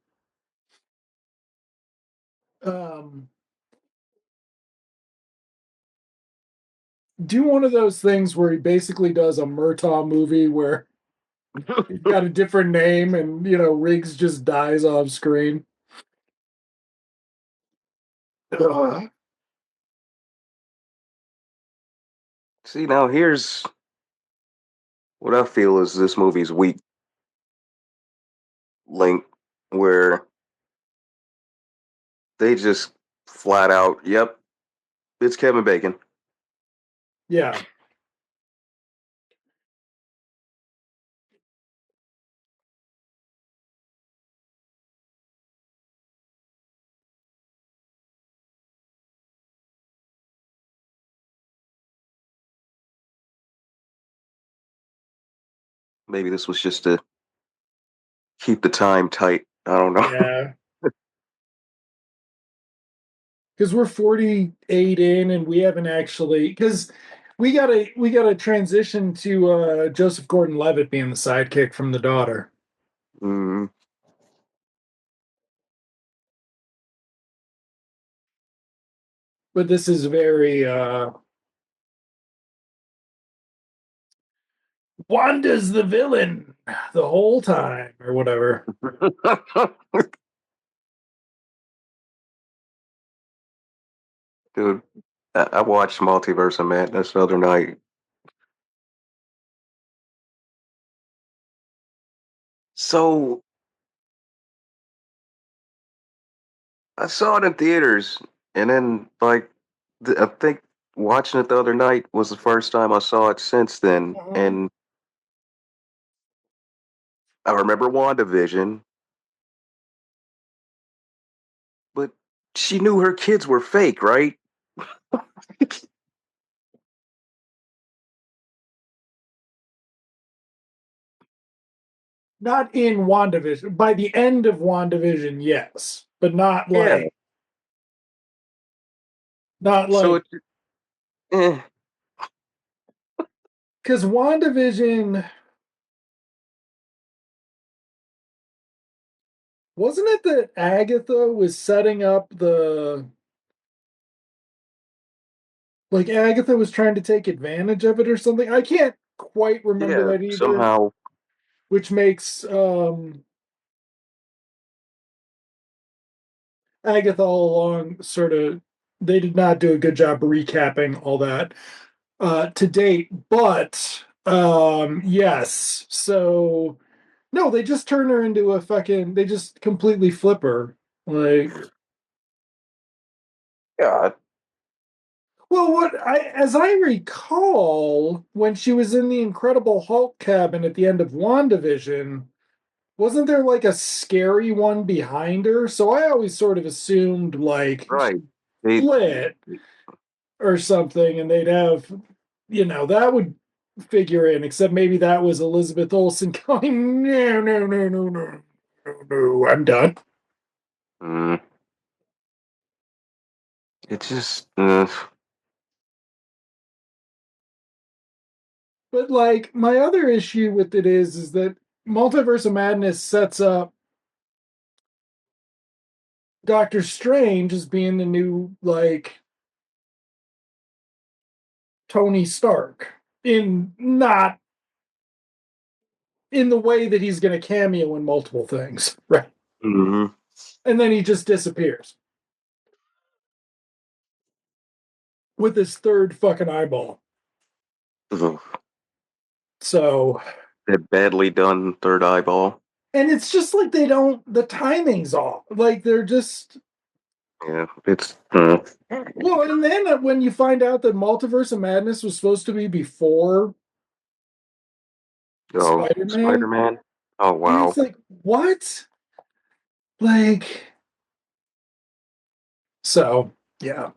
Speaker 1: um, do one of those things where he basically does a Murtaugh movie where he's got a different name and Riggs just dies off screen. Ugh.
Speaker 2: See, now here's what I feel is this movie's weak link, where they just flat out, yep, it's Kevin Bacon.
Speaker 1: Yeah.
Speaker 2: Maybe this was just to keep the time tight. I don't know.
Speaker 1: Yeah. Because we're 48 in and we haven't actually because we gotta transition to Joseph Gordon-Levitt being the sidekick from the daughter.
Speaker 2: Mm,
Speaker 1: But this is very Wanda's the villain the whole time or whatever.
Speaker 2: dude, I watched Multiverse of Madness the other night. So I saw it in theaters, and then like I think watching it the other night was the first time I saw it since then,
Speaker 1: Mhm.
Speaker 2: and I remember WandaVision, but she knew her kids were fake, right?
Speaker 1: Not in WandaVision. By the end of WandaVision, yes. But
Speaker 2: Yeah.
Speaker 1: not
Speaker 2: So
Speaker 1: like
Speaker 2: it, eh,
Speaker 1: because WandaVision wasn't it that Agatha was setting up the like Agatha was trying to take advantage of it or something. I can't quite remember
Speaker 2: yeah.
Speaker 1: that either,
Speaker 2: Somehow,
Speaker 1: which makes Agatha all along sort of they did not do a good job recapping all that to date. But yes, so no, they just turn her into a fucking they just completely flip her. Like
Speaker 2: yeah,
Speaker 1: well, what I as I recall, when she was in the Incredible Hulk cabin at the end of WandaVision, wasn't there like a scary one behind her? So I always sort of assumed like
Speaker 2: right.
Speaker 1: she
Speaker 2: They,
Speaker 1: split or something, and they'd have, that would figure in. Except maybe that was Elizabeth Olsen going, no, no, no, no, no, no, no, I'm done.
Speaker 2: mm, it just,
Speaker 1: But like my other issue with it is that Multiverse of Madness sets up Doctor Strange as being the new like Tony Stark in not in the way that he's going to cameo in multiple things, right?
Speaker 2: mm,
Speaker 1: And then he just disappears with his third fucking eyeball. So,
Speaker 2: that badly done third eyeball.
Speaker 1: and it's just like they don't, the timing's off. Like they're just,
Speaker 2: Yeah, it's,
Speaker 1: well, and then when you find out that Multiverse of Madness was supposed to be before
Speaker 2: oh,
Speaker 1: Spider
Speaker 2: Spider
Speaker 1: Man,
Speaker 2: Man. Oh
Speaker 1: and it's
Speaker 2: wow.
Speaker 1: like, what? Like, so, yeah.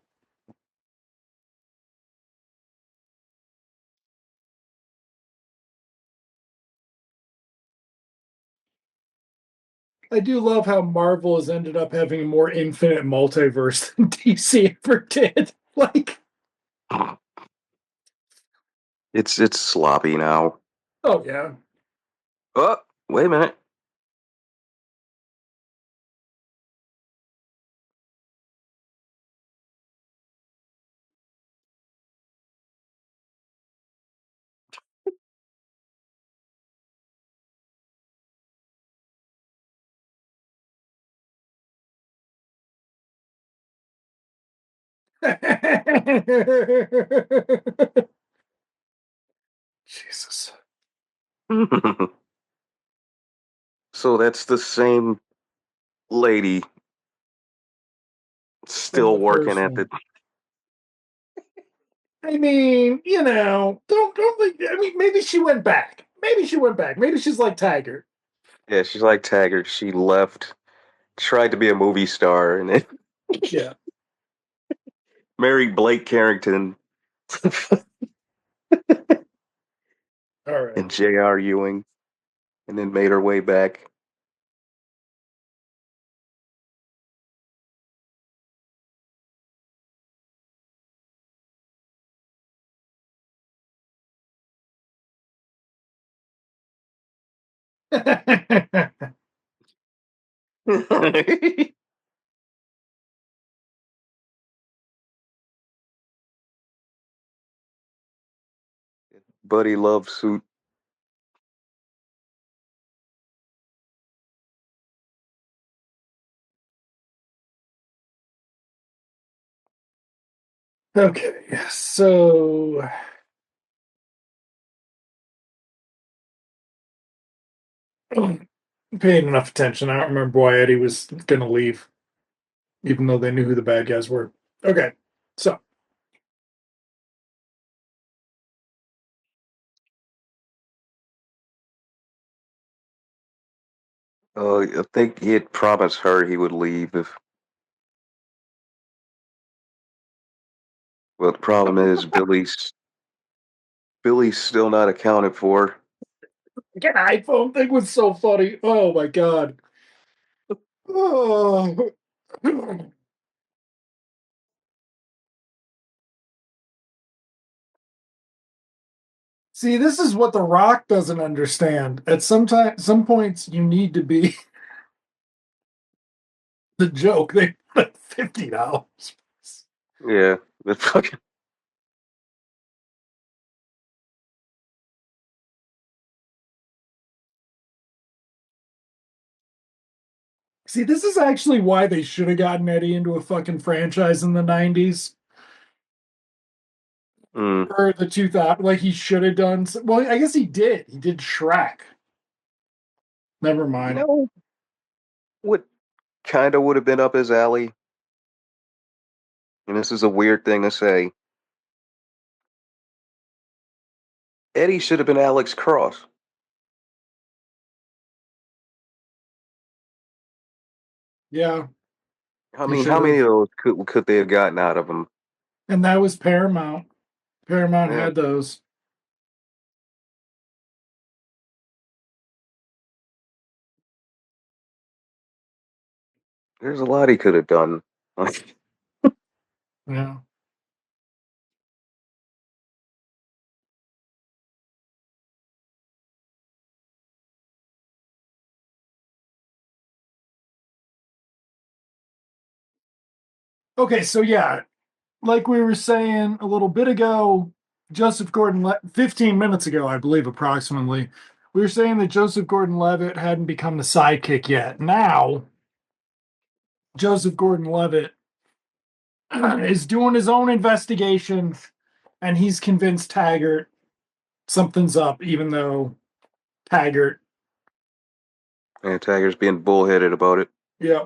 Speaker 1: I do love how Marvel has ended up having a more infinite multiverse than DC ever did. Like,
Speaker 2: It's sloppy now.
Speaker 1: oh yeah.
Speaker 2: Oh, wait a minute.
Speaker 1: Jesus.
Speaker 2: So that's the same lady,
Speaker 1: from
Speaker 2: Still
Speaker 1: the
Speaker 2: working
Speaker 1: first
Speaker 2: at the.
Speaker 1: one. I mean, don't think. I mean, maybe she went back. Maybe she went back. Maybe she's like Tiger.
Speaker 2: Yeah, she's like Taggart. She left, tried to be a movie star, and then
Speaker 1: Yeah.
Speaker 2: married Blake Carrington
Speaker 1: All right.
Speaker 2: and J.R. Ewing, and then made her way back. Buddy Love suit.
Speaker 1: Okay. So paid enough attention. I don't remember why Eddie was gonna leave, even though they knew who the bad guys were. Okay. So
Speaker 2: I think he had promised her he would leave if. Well, the problem is Billy's still not accounted for.
Speaker 1: get iPhone thing was so funny. Oh my god. Oh. See, this is what The Rock doesn't understand. At some points, you need to be the joke. They put $50.
Speaker 2: Yeah, the fucking.
Speaker 1: See, this is actually why they should have gotten Eddie into a fucking franchise in the '90s
Speaker 2: Mm.
Speaker 1: or the 2000. Like he should have done. Well, I guess he did. He did Shrek. Never
Speaker 2: You
Speaker 1: mind.
Speaker 2: know what kind of would have been up his alley? And this is a weird thing to say. Eddie should have been Alex Cross.
Speaker 1: Yeah,
Speaker 2: I
Speaker 1: he
Speaker 2: mean,
Speaker 1: should
Speaker 2: how many
Speaker 1: have.
Speaker 2: of those could they have gotten out of him?
Speaker 1: And that was Paramount. Paramount
Speaker 2: Yeah,
Speaker 1: had those.
Speaker 2: there's a lot he could have done. Like,
Speaker 1: Yeah. Okay, so yeah, like we were saying a little bit ago, 15 minutes ago, I believe, approximately, we were saying that Joseph Gordon Levitt hadn't become the sidekick yet. Now, Joseph Gordon Levitt is doing his own investigation and he's convinced Taggart something's up, even though Taggart,
Speaker 2: and Taggart's being bullheaded about it.
Speaker 1: yeah.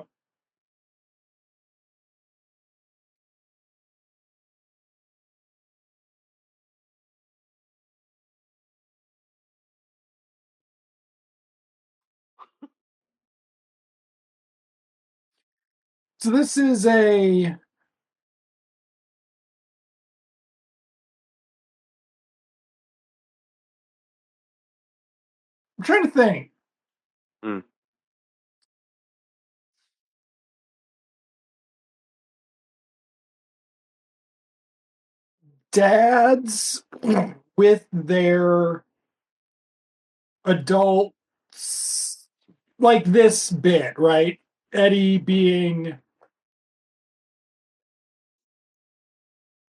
Speaker 1: So this is a. I'm trying to think.
Speaker 2: Mm.
Speaker 1: Dads with their adults, like this bit, right? Eddie being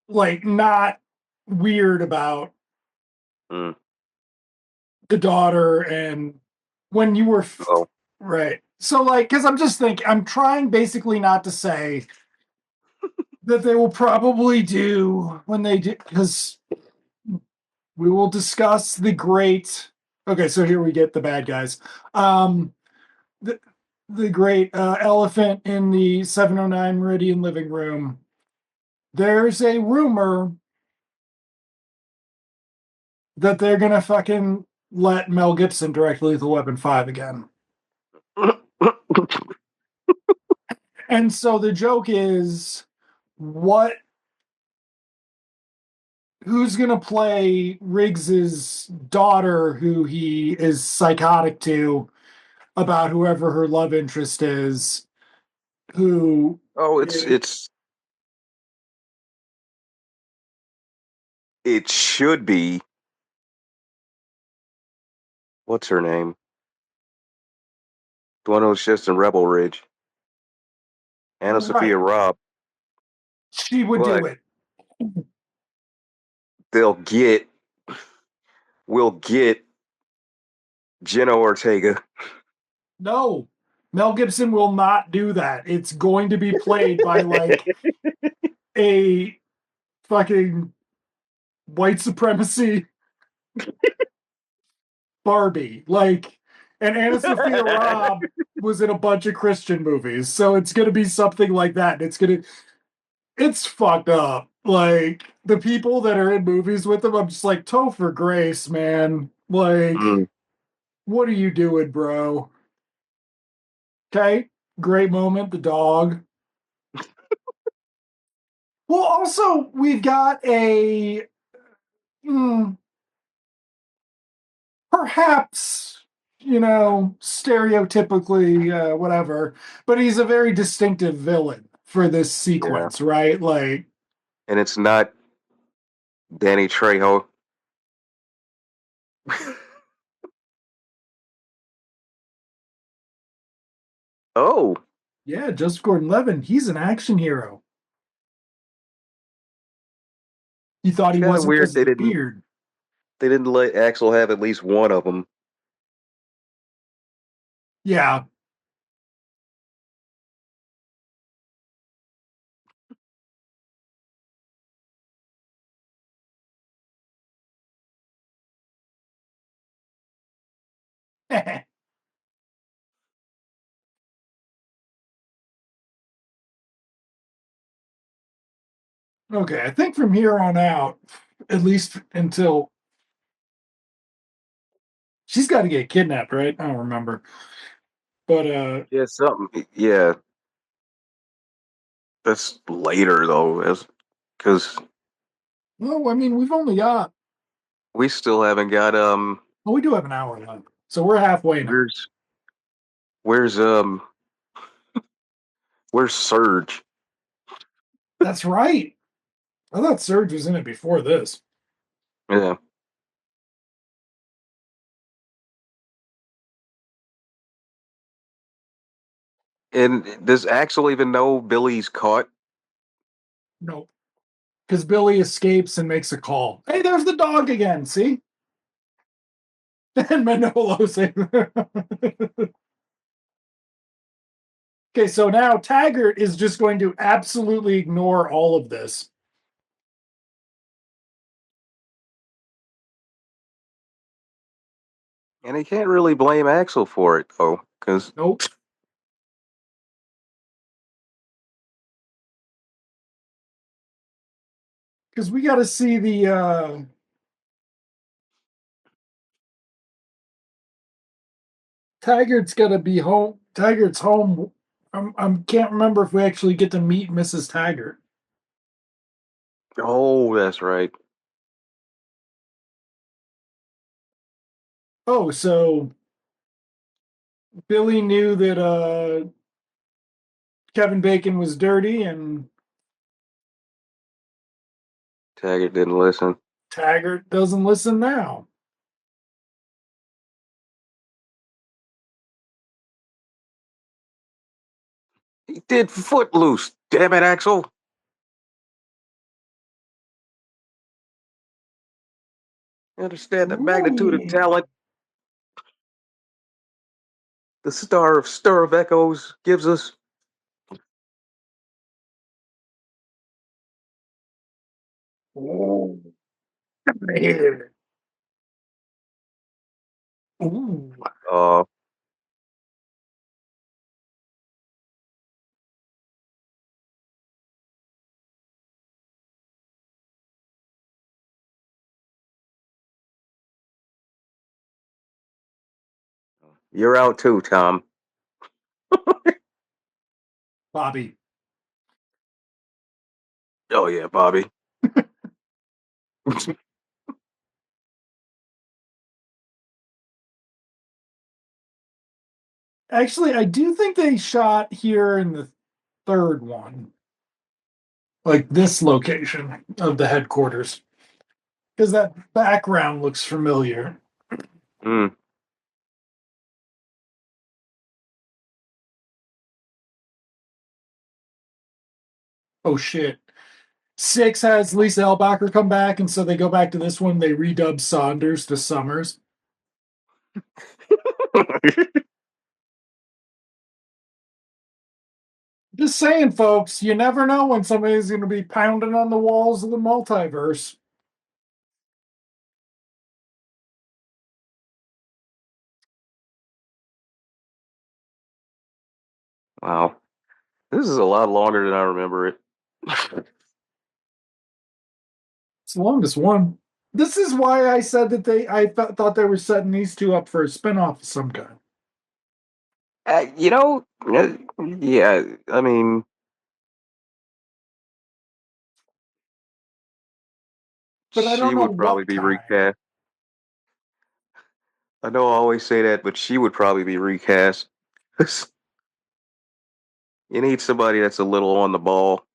Speaker 1: like not weird about
Speaker 2: Mm.
Speaker 1: the daughter and when you were
Speaker 2: Oh,
Speaker 1: right. So like cuz I'm just thinking I'm trying basically not to say that they will probably do when they do cuz we will discuss the great. Okay, so here we get the bad guys. Um the great elephant in the 709 Meridian living room. There's a rumor that they're gonna fucking let Mel Gibson direct Lethal Weapon 5 again. And so the joke is, what who's gonna play Riggs's daughter, who he is psychotic to about whoever her love interest is, who
Speaker 2: Oh,
Speaker 1: is,
Speaker 2: it should be what's her name? The one who's just in Rebel Ridge, Anna Sophia
Speaker 1: right.
Speaker 2: Robb.
Speaker 1: She would do
Speaker 2: But
Speaker 1: it.
Speaker 2: they'll get, we'll get Jenna Ortega.
Speaker 1: No, Mel Gibson will not do that. It's going to be played by like a fucking white supremacy Barbie. Like, and Anna Sophia Robb was in a bunch of Christian movies. So it's going to be something like that. It's fucked up. Like, the people that are in movies with them, I'm just like, Topher Grace, man. Like,
Speaker 2: Mm.
Speaker 1: what are you doing, bro? Okay. Great moment. The dog. Well, also, we've got a mm, perhaps, stereotypically, whatever, but he's a very distinctive villain for this
Speaker 2: Yeah,
Speaker 1: sequence, right? Like,
Speaker 2: and it's not Danny Trejo. Oh,
Speaker 1: yeah, Joseph Gordon-Levitt, he's an action hero. You thought
Speaker 2: it's
Speaker 1: he
Speaker 2: kind of
Speaker 1: wasn't
Speaker 2: weird
Speaker 1: because of the beard.
Speaker 2: they didn't let Axel have at least one of them.
Speaker 1: Yeah. Okay, I think from here on out, at least until she's got to get kidnapped, right? I don't remember. But
Speaker 2: Yeah, something. Yeah, that's later though, as because
Speaker 1: well, I mean, we've only got
Speaker 2: we still haven't got
Speaker 1: well, we do have an hour left. So we're halfway now.
Speaker 2: where's where's um where's Surge?
Speaker 1: That's right. I thought Surge was in it before this.
Speaker 2: Yeah, and does Axel even know Billy's caught?
Speaker 1: Nope. Because Billy escapes and makes a call. Hey, there's the dog again. See? And Manolo saying, okay, so now Taggart is just going to absolutely ignore all of this.
Speaker 2: And he can't really blame Axel for it though, because
Speaker 1: Nope. Because we got to see the Taggart's got to be home. Taggart's home. I can't remember if we actually get to meet Mrs. Taggart.
Speaker 2: oh, that's right.
Speaker 1: Oh, so Billy knew that Kevin Bacon was dirty, and
Speaker 2: Taggart didn't listen.
Speaker 1: Taggart doesn't listen now.
Speaker 2: He did Footloose. Damn it, Axel! You understand the magnitude of
Speaker 1: Ooh.
Speaker 2: talent the star of Stir of Echoes gives us.
Speaker 1: Ooh. Here. Ooh.
Speaker 2: Uh, You're out too, Tom.
Speaker 1: Bobby.
Speaker 2: Oh yeah, Bobby.
Speaker 1: Actually, I do think they shot here in the third one, like this location of the headquarters, because that background looks familiar.
Speaker 2: Mm.
Speaker 1: Oh shit. Six has Lisa Elbacher come back, and so they go back to this one. They redub Saunders to Summers. Just saying, folks, you never know when somebody's going to be pounding on the walls of the multiverse.
Speaker 2: Wow, this is a lot longer than I remember it.
Speaker 1: It's the longest one. This is why I said that thought they were setting these two up for a spinoff of some kind.
Speaker 2: You know, yeah. I mean,
Speaker 1: But I
Speaker 2: she
Speaker 1: don't know
Speaker 2: would probably
Speaker 1: what
Speaker 2: be
Speaker 1: kind.
Speaker 2: recast. I know I always say that, but she would probably be recast. You need somebody that's a little on the ball.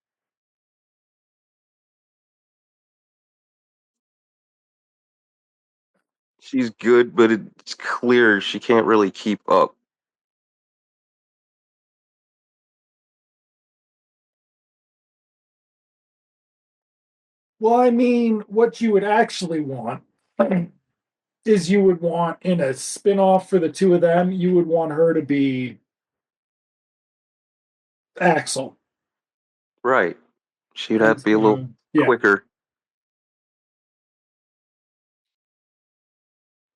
Speaker 2: She's good, but it's clear she can't really keep up.
Speaker 1: Well, I mean, what you would actually want is you would want in a spinoff for the two of them, you would want her to be Axel.
Speaker 2: Right. She'd have to
Speaker 1: Who's
Speaker 2: be a little
Speaker 1: gonna, yeah,
Speaker 2: quicker.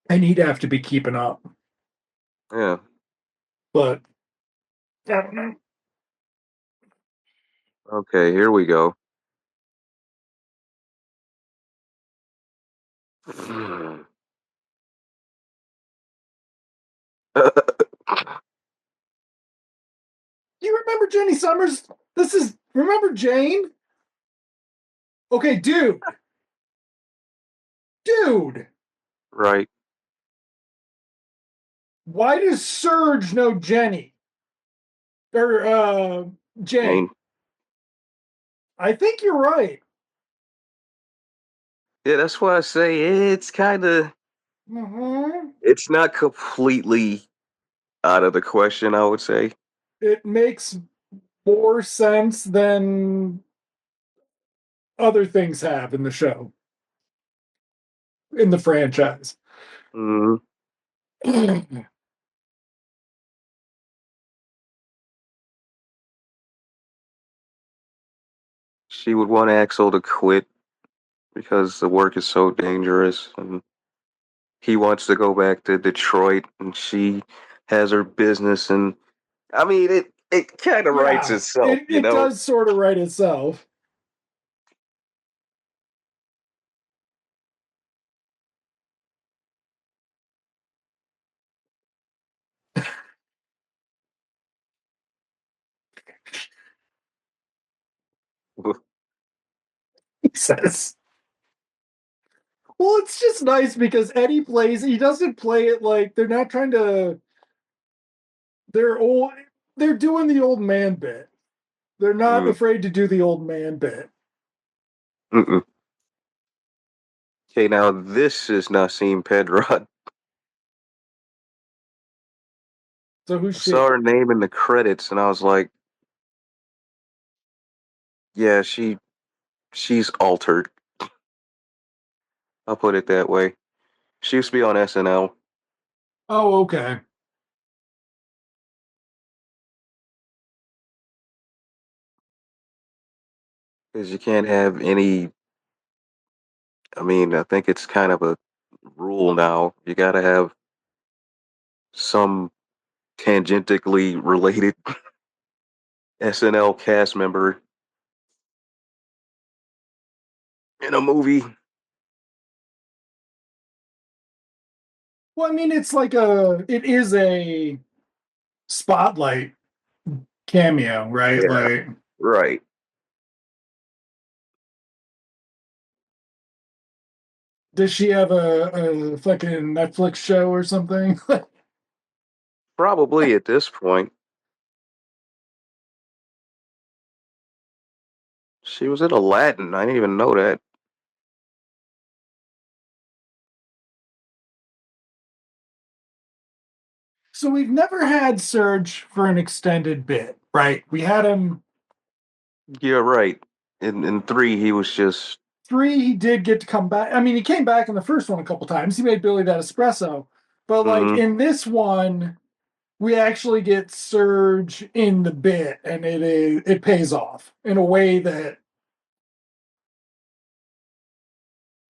Speaker 1: and he'd have to be keeping up.
Speaker 2: Yeah.
Speaker 1: But
Speaker 2: Okay, here we go.
Speaker 1: do you remember Jenny Summers? This is remember Jane? Okay, dude,
Speaker 2: Right.
Speaker 1: why does Surge know Jenny or Jane?
Speaker 2: Jane.
Speaker 1: I think you're right.
Speaker 2: Yeah, that's why I say
Speaker 1: Hmm.
Speaker 2: it's not completely out of the question, I would say.
Speaker 1: It makes more sense than other things have in the show, in the franchise.
Speaker 2: Mm, she would want Axel to quit because the work is so dangerous and he wants to go back to Detroit and she has her business and I mean it kind of writes
Speaker 1: Yeah,
Speaker 2: itself,
Speaker 1: it,
Speaker 2: you
Speaker 1: it
Speaker 2: know.
Speaker 1: does sort of write itself. He says. Well, it's just nice because Eddie plays, he doesn't play it like they're not trying to, they're old, they're doing the old man bit. They're not
Speaker 2: Mm,
Speaker 1: afraid to do the old man bit.
Speaker 2: mm-mm. Okay, now this is Nassim Pedrad.
Speaker 1: So who's
Speaker 2: I saw
Speaker 1: she?
Speaker 2: her name in the credits and I was like, yeah, she's altered. I'll put it that way. She used to be on SNL
Speaker 1: Oh, okay.
Speaker 2: because you can't have any. I mean, I think it's kind of a rule now. You got to have some tangentially related SNL cast member in a movie.
Speaker 1: Well, I mean, it is a spotlight cameo, right?
Speaker 2: Yeah,
Speaker 1: Like,
Speaker 2: right.
Speaker 1: does she have a fucking Netflix show or something?
Speaker 2: Probably at this point. She was in Aladdin. I didn't even know that.
Speaker 1: So we've never had Surge for an extended bit, right? We had him
Speaker 2: Yeah, right. In three, he was just.
Speaker 1: three. He did get to come back. I mean, he came back in the first one a couple times. He made Billy that espresso, but like
Speaker 2: Hmm.
Speaker 1: in this one, we actually get Surge in the bit, and it pays off in a way that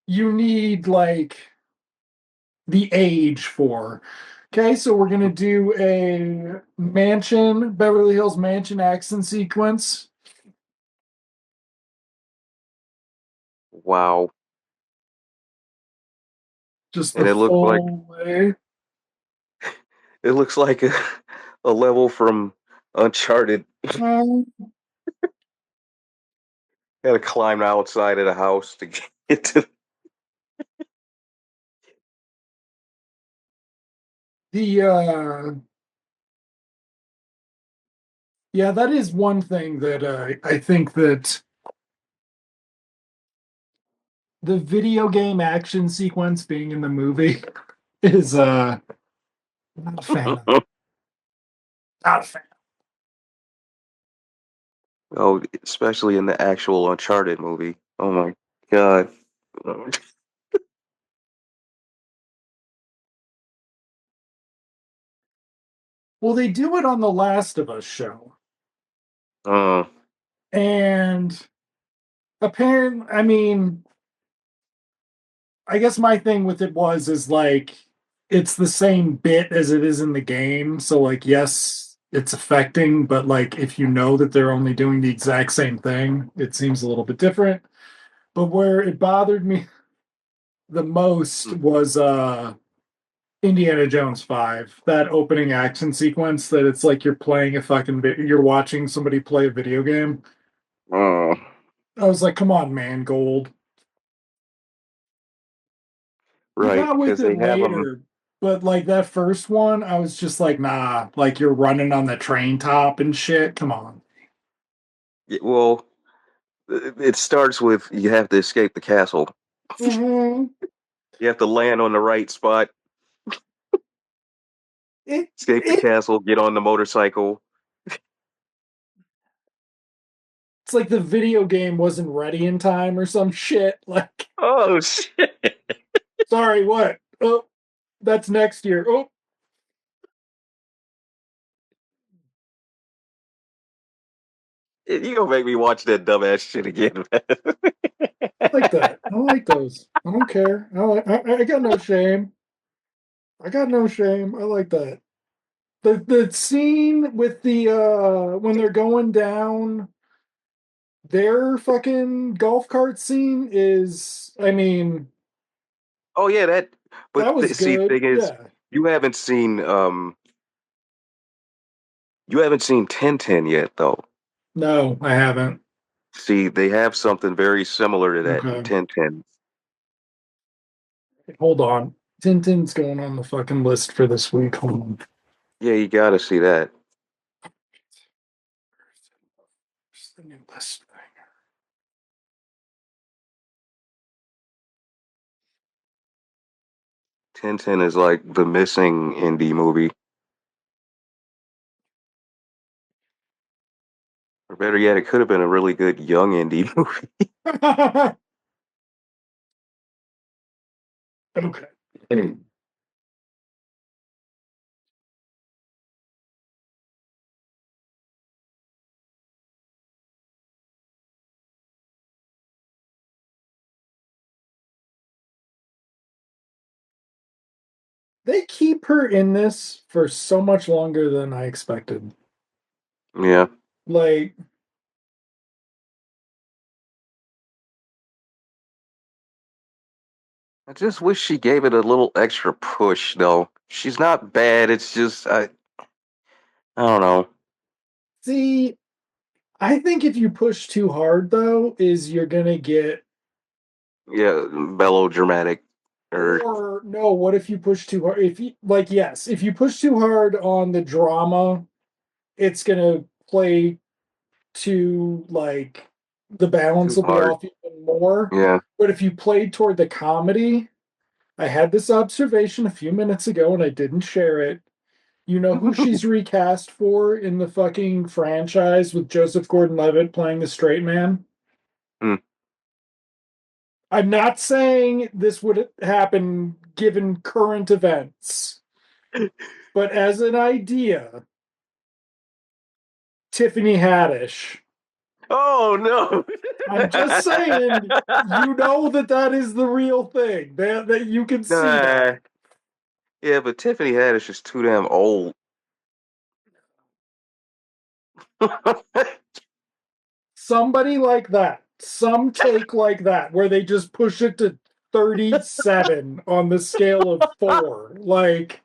Speaker 1: you need like the age for. Okay, so we're gonna do a Beverly Hills Mansion action sequence.
Speaker 2: Wow.
Speaker 1: Just the
Speaker 2: And
Speaker 1: full way.
Speaker 2: it looks like a level from Uncharted.
Speaker 1: Um,
Speaker 2: Had to climb outside of the house to get to.
Speaker 1: the yeah, that is one thing that I think that the video game action sequence being in the movie is not a fan of. Not a fan.
Speaker 2: Oh, especially in the actual Uncharted movie. Oh my god.
Speaker 1: Well, they do it on the Last of Us show,
Speaker 2: Uh,
Speaker 1: and apparently, I mean, I guess my thing with it was is like it's the same bit as it is in the game. So like yes, it's affecting, but like if you know that they're only doing the exact same thing, it seems a little bit different. But where it bothered me the most was Indiana Jones 5. That opening action sequence that it's like you're playing a you're watching somebody play a video game.
Speaker 2: uh,
Speaker 1: I was like, come on, man, Gold. He
Speaker 2: right,
Speaker 1: got with
Speaker 2: because
Speaker 1: it
Speaker 2: they have them.
Speaker 1: later, but like that first one, I was just like, nah, like you're running on the train top and shit. Come on.
Speaker 2: Well, it starts with you have to escape the castle.
Speaker 1: Mm-hmm.
Speaker 2: You have to land on the right spot,
Speaker 1: It
Speaker 2: escape the
Speaker 1: it
Speaker 2: castle, get on the motorcycle.
Speaker 1: it's like the video game wasn't ready in time or some shit. Like,
Speaker 2: Oh shit!
Speaker 1: sorry, what? Oh, that's next year. Oh,
Speaker 2: You gonna make me watch that dumbass shit again, man.
Speaker 1: I like that. I like those. I don't care. I got no shame. I got no shame. I like that. The scene with the when they're going down their fucking golf cart scene is, I mean,
Speaker 2: Oh yeah, that. But
Speaker 1: that was
Speaker 2: the see,
Speaker 1: good.
Speaker 2: thing is,
Speaker 1: Yeah.
Speaker 2: you haven't seen you haven't seen Tintin yet, though.
Speaker 1: No, I haven't.
Speaker 2: See, they have something very similar to that in
Speaker 1: Okay.
Speaker 2: Tintin.
Speaker 1: Hold on. Tintin's going on the fucking list for this week. Hold on.
Speaker 2: Yeah, you gotta see that.
Speaker 1: Where's the new list thing?
Speaker 2: Tintin is like the missing indie movie. Or better yet, it could have been a really good young indie movie.
Speaker 1: Okay. They keep her in this for so much longer than I expected.
Speaker 2: Yeah.
Speaker 1: Like,
Speaker 2: I just wish she gave it a little extra push, though. She's not bad. It's just I don't know.
Speaker 1: See, I think if you push too hard, though, is you're gonna get.
Speaker 2: Yeah, melodramatic, or
Speaker 1: Or no, what if you push too hard? If you like, yes, if you push too hard on the drama, it's gonna play to like the balance
Speaker 2: too
Speaker 1: will be
Speaker 2: hard.
Speaker 1: off even more.
Speaker 2: Yeah.
Speaker 1: But if you played toward the comedy, I had this observation a few minutes ago and I didn't share it. You know who she's recast for in the fucking franchise with Joseph Gordon-Levitt playing the straight man?
Speaker 2: Hmm.
Speaker 1: I'm not saying this would happen given current events, but as an idea, Tiffany Haddish.
Speaker 2: Oh no.
Speaker 1: I'm just saying, you know that is the real thing. That you can see
Speaker 2: Nah.
Speaker 1: that.
Speaker 2: Yeah, but Tiffany Haddish is too damn old.
Speaker 1: Somebody like that, some take like that, where they just push it to 37 on the scale of four. Like,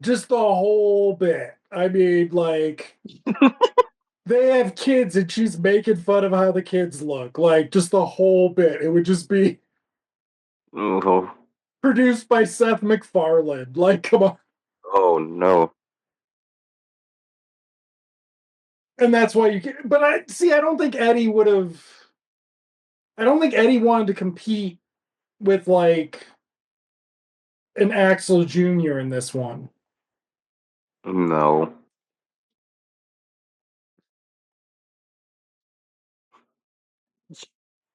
Speaker 1: just the whole bit. I mean, like, they have kids and she's making fun of how the kids look. Like, just the whole bit. It would just be
Speaker 2: Oh,
Speaker 1: produced by Seth MacFarlane. Like, come on.
Speaker 2: oh no.
Speaker 1: And that's why you can. But I see, I don't think Eddie would have. I don't think Eddie wanted to compete with like an Axel Jr. in this one.
Speaker 2: No.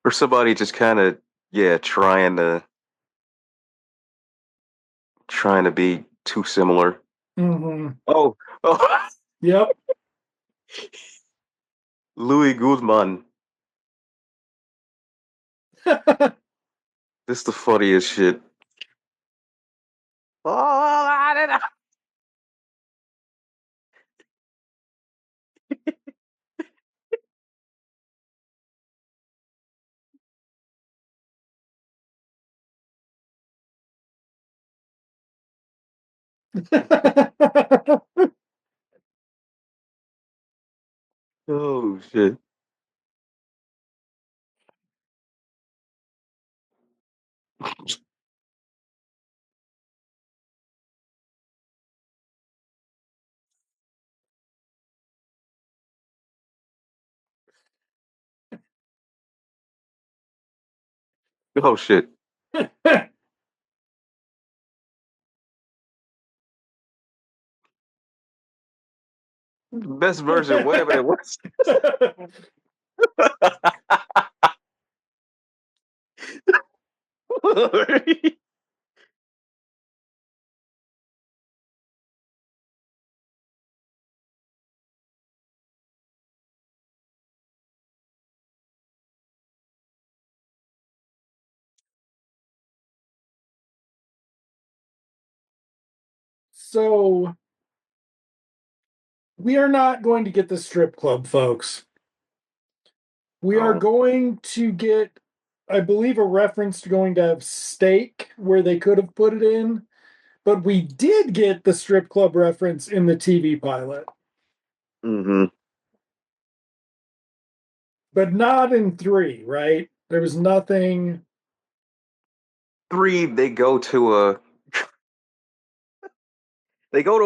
Speaker 2: Or somebody just kind of, yeah, trying to be too similar.
Speaker 1: Mm-hmm.
Speaker 2: Oh, oh,
Speaker 1: Yep.
Speaker 2: Louis Guzman. This the funniest shit. Oh, I did not. Oh shit. Oh shit. Best version. Wait a minute. What's
Speaker 1: So we are not going to get the strip club, folks. We are
Speaker 2: Oh.
Speaker 1: going to get, I believe, a reference to going to have steak where they could have put it in, but we did get the strip club reference in the TV pilot,
Speaker 2: Mm-hmm.
Speaker 1: but not in three, right? There was nothing.
Speaker 2: Three, they go to a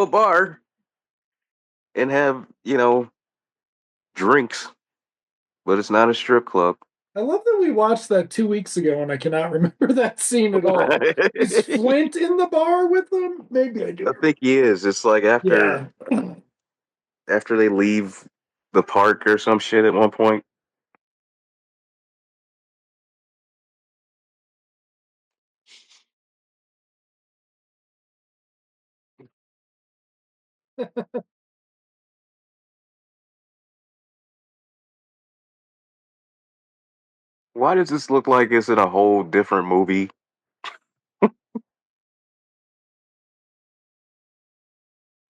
Speaker 2: bar and have, drinks, but it's not a strip club.
Speaker 1: I love that we watched that 2 weeks ago and I cannot remember that scene at all. Is Flint in the bar with them? Maybe I
Speaker 2: I
Speaker 1: do.
Speaker 2: think he is. It's like after
Speaker 1: Yeah.
Speaker 2: after they leave the park or some shit at one point. Why does this look like it's in a whole different movie?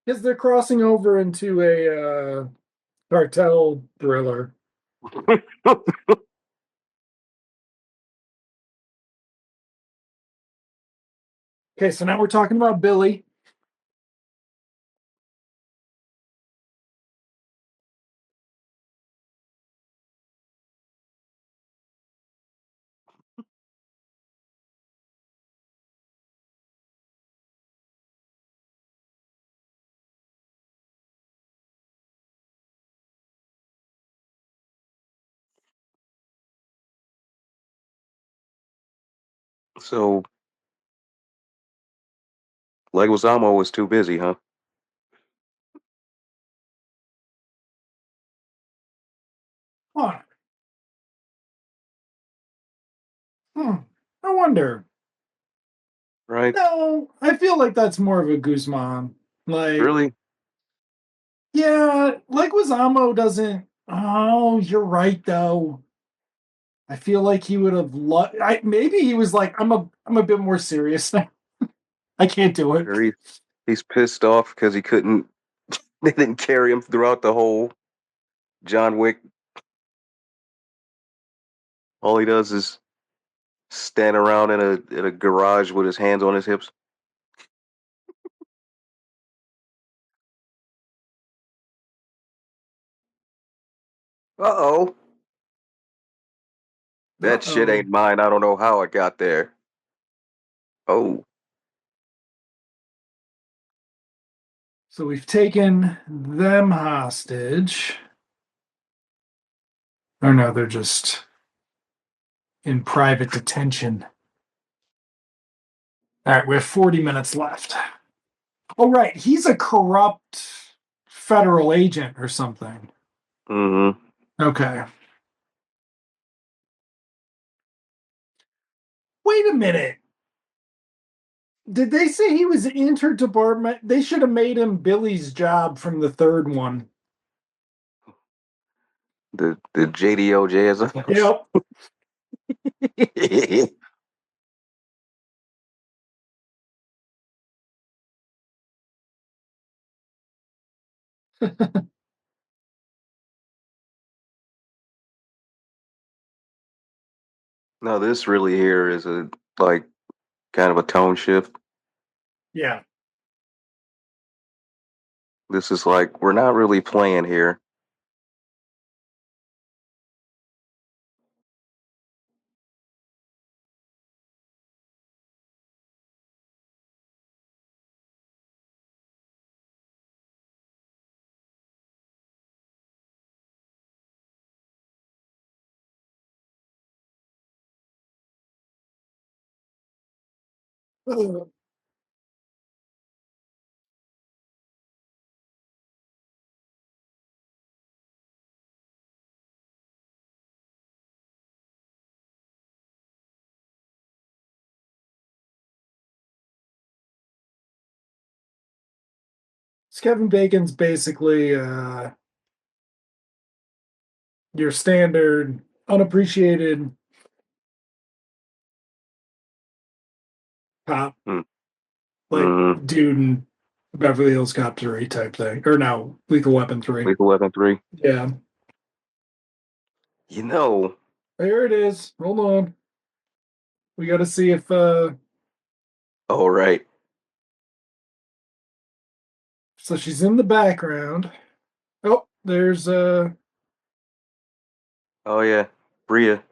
Speaker 1: Because they're crossing over into a cartel thriller. Okay, so now we're talking about Billy.
Speaker 2: So Leguizamo was too busy, huh?
Speaker 1: Huh. Hmm. I wonder.
Speaker 2: Right?
Speaker 1: No, I feel like that's more of a Guzman. Like,
Speaker 2: Really?
Speaker 1: yeah, like Wazamo doesn't. Oh, you're right though. I feel like he would have loved. Maybe he was like, I'm a bit more serious now. I can't do it.
Speaker 2: Or he's pissed off because he couldn't. They didn't carry him throughout the whole John Wick. All he does is stand around in a garage with his hands on his hips. Uh oh,
Speaker 1: Uh
Speaker 2: that shit
Speaker 1: oh.
Speaker 2: ain't mine. I don't know how it got there. Oh,
Speaker 1: So we've taken them hostage. Or no, they're just in private detention. All right, we have 40 minutes left. Oh, right. He's a corrupt federal agent or something.
Speaker 2: mm-hmm.
Speaker 1: Okay. Wait a minute. Did they say he was interdepartment? They should have made him Billy's job from the third one.
Speaker 2: The JDOJ is a
Speaker 1: Yep.
Speaker 2: No, this really here is a like kind of a tone shift.
Speaker 1: Yeah.
Speaker 2: This is like we're not really playing here.
Speaker 1: Kevin Bacon's basically your standard unappreciated cop, like
Speaker 2: Mm-hmm.
Speaker 1: dude in Beverly Hills Cop 3 type thing. Or no, Lethal Weapon 3.
Speaker 2: Lethal Weapon 3.
Speaker 1: Yeah.
Speaker 2: You know,
Speaker 1: Here it is. Hold on. We got to see if
Speaker 2: all right.
Speaker 1: so she's in the background. Oh, there's
Speaker 2: Oh yeah, Bria.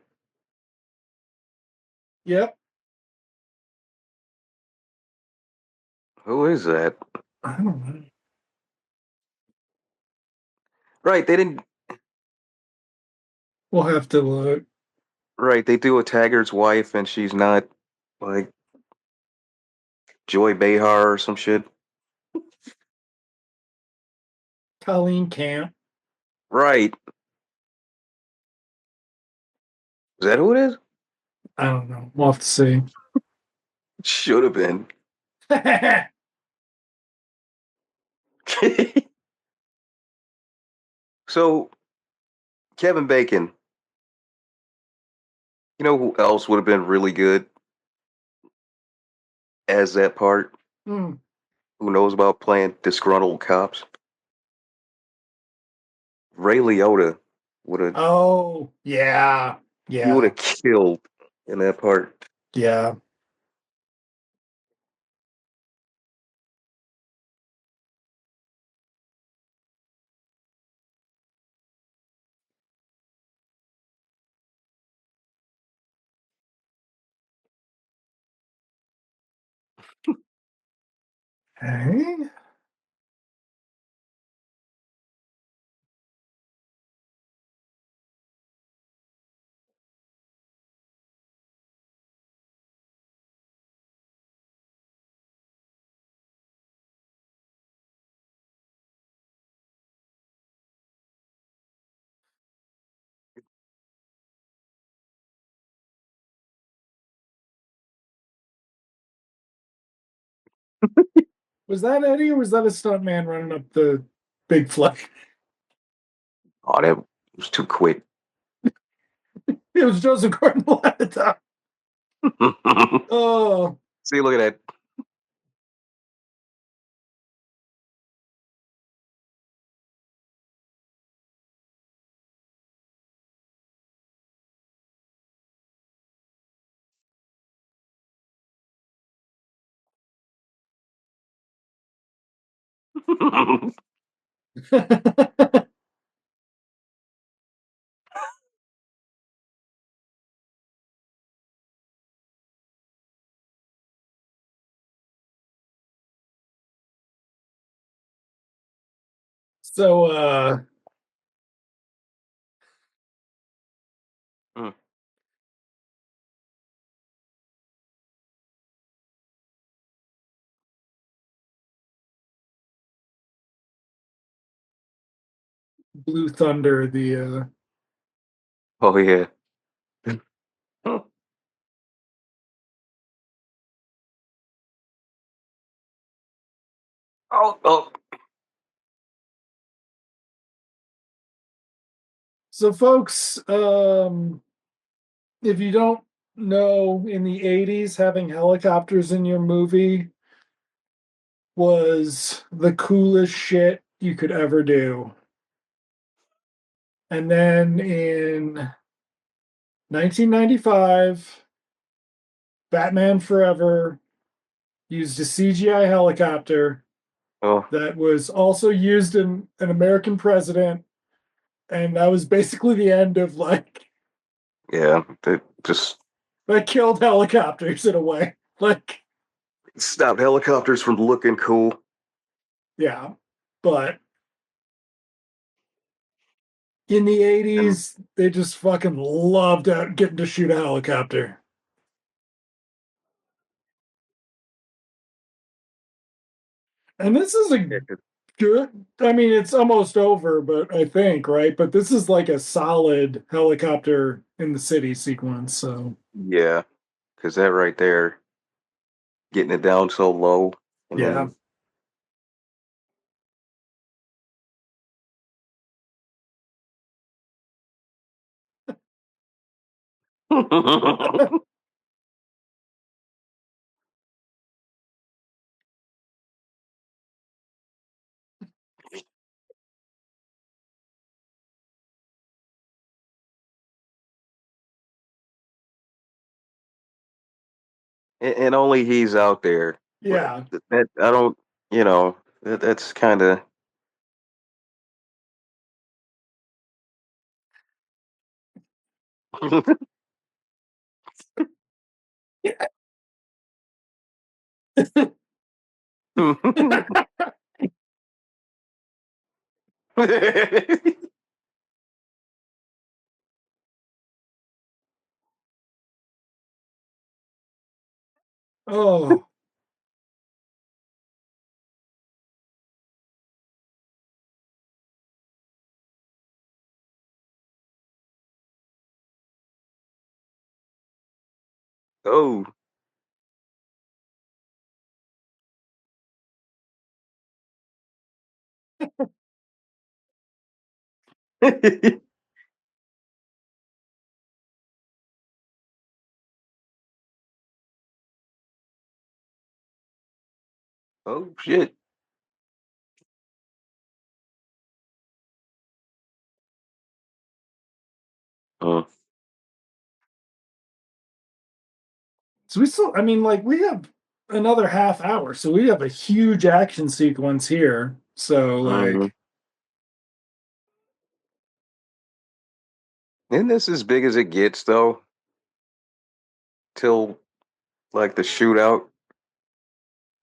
Speaker 1: yep.
Speaker 2: Who is that?
Speaker 1: I don't know.
Speaker 2: Right, they didn't.
Speaker 1: We'll have to look.
Speaker 2: Right, they do a Taggart's wife, and she's not like Joy Behar or some shit.
Speaker 1: Colleen Camp.
Speaker 2: Right, is that who it is?
Speaker 1: I don't know. We'll have to see.
Speaker 2: Should have been. So Kevin Bacon. You know who else would have been really good as that part?
Speaker 1: Hmm.
Speaker 2: Who knows about playing disgruntled cops? Ray Liotta would have.
Speaker 1: Oh, yeah.
Speaker 2: He would
Speaker 1: Yeah.
Speaker 2: have killed in that part.
Speaker 1: Yeah. Okay. Was that Eddie or was that a stunt man running up the big flag?
Speaker 2: Oh, that was too quick.
Speaker 1: It was Joseph Gordon-Levitt. Oh,
Speaker 2: See, look at that.
Speaker 1: so
Speaker 2: Mm.
Speaker 1: Blue Thunder, the
Speaker 2: Oh yeah. Oh, oh.
Speaker 1: so folks, if you don't know, in the 80s, having helicopters in your movie was the coolest shit you could ever do. And then in 1995, Batman Forever used a CGI helicopter
Speaker 2: Oh,
Speaker 1: that was also used in an American president. And that was basically the end of like,
Speaker 2: yeah. They just
Speaker 1: that killed helicopters in a way. Like,
Speaker 2: stopped helicopters from looking cool.
Speaker 1: yeah. But in the
Speaker 2: And
Speaker 1: 80s, they just fucking loved getting to shoot a helicopter. And this is a good, I mean, it's almost over, but I think, right? But this is like a solid helicopter in the city sequence. So,
Speaker 2: yeah, because that right there, getting it down so low, and
Speaker 1: yeah.
Speaker 2: then and only he's out there. But
Speaker 1: Yeah.
Speaker 2: that I don't, that's kind of.
Speaker 1: Oh,
Speaker 2: Oh. Oh shit. Uh,
Speaker 1: so we still, I mean, like, we have another half hour. So we have a huge action sequence here. So,
Speaker 2: mhm.
Speaker 1: like,
Speaker 2: Isn't this as big as it gets though? Till like the shootout.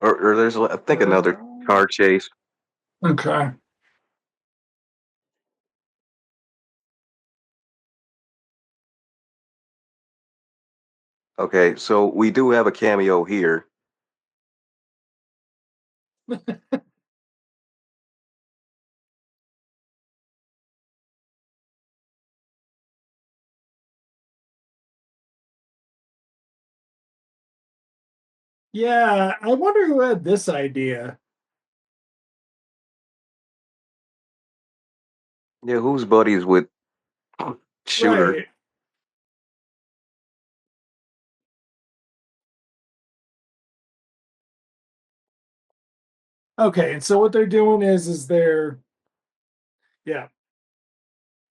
Speaker 2: or there's I think another car chase.
Speaker 1: Okay.
Speaker 2: Okay, so we do have a cameo here.
Speaker 1: Yeah, I wonder who had this idea.
Speaker 2: Yeah, who's buddies with Shooter?
Speaker 1: Right. Okay, and so what they're doing is they're yeah,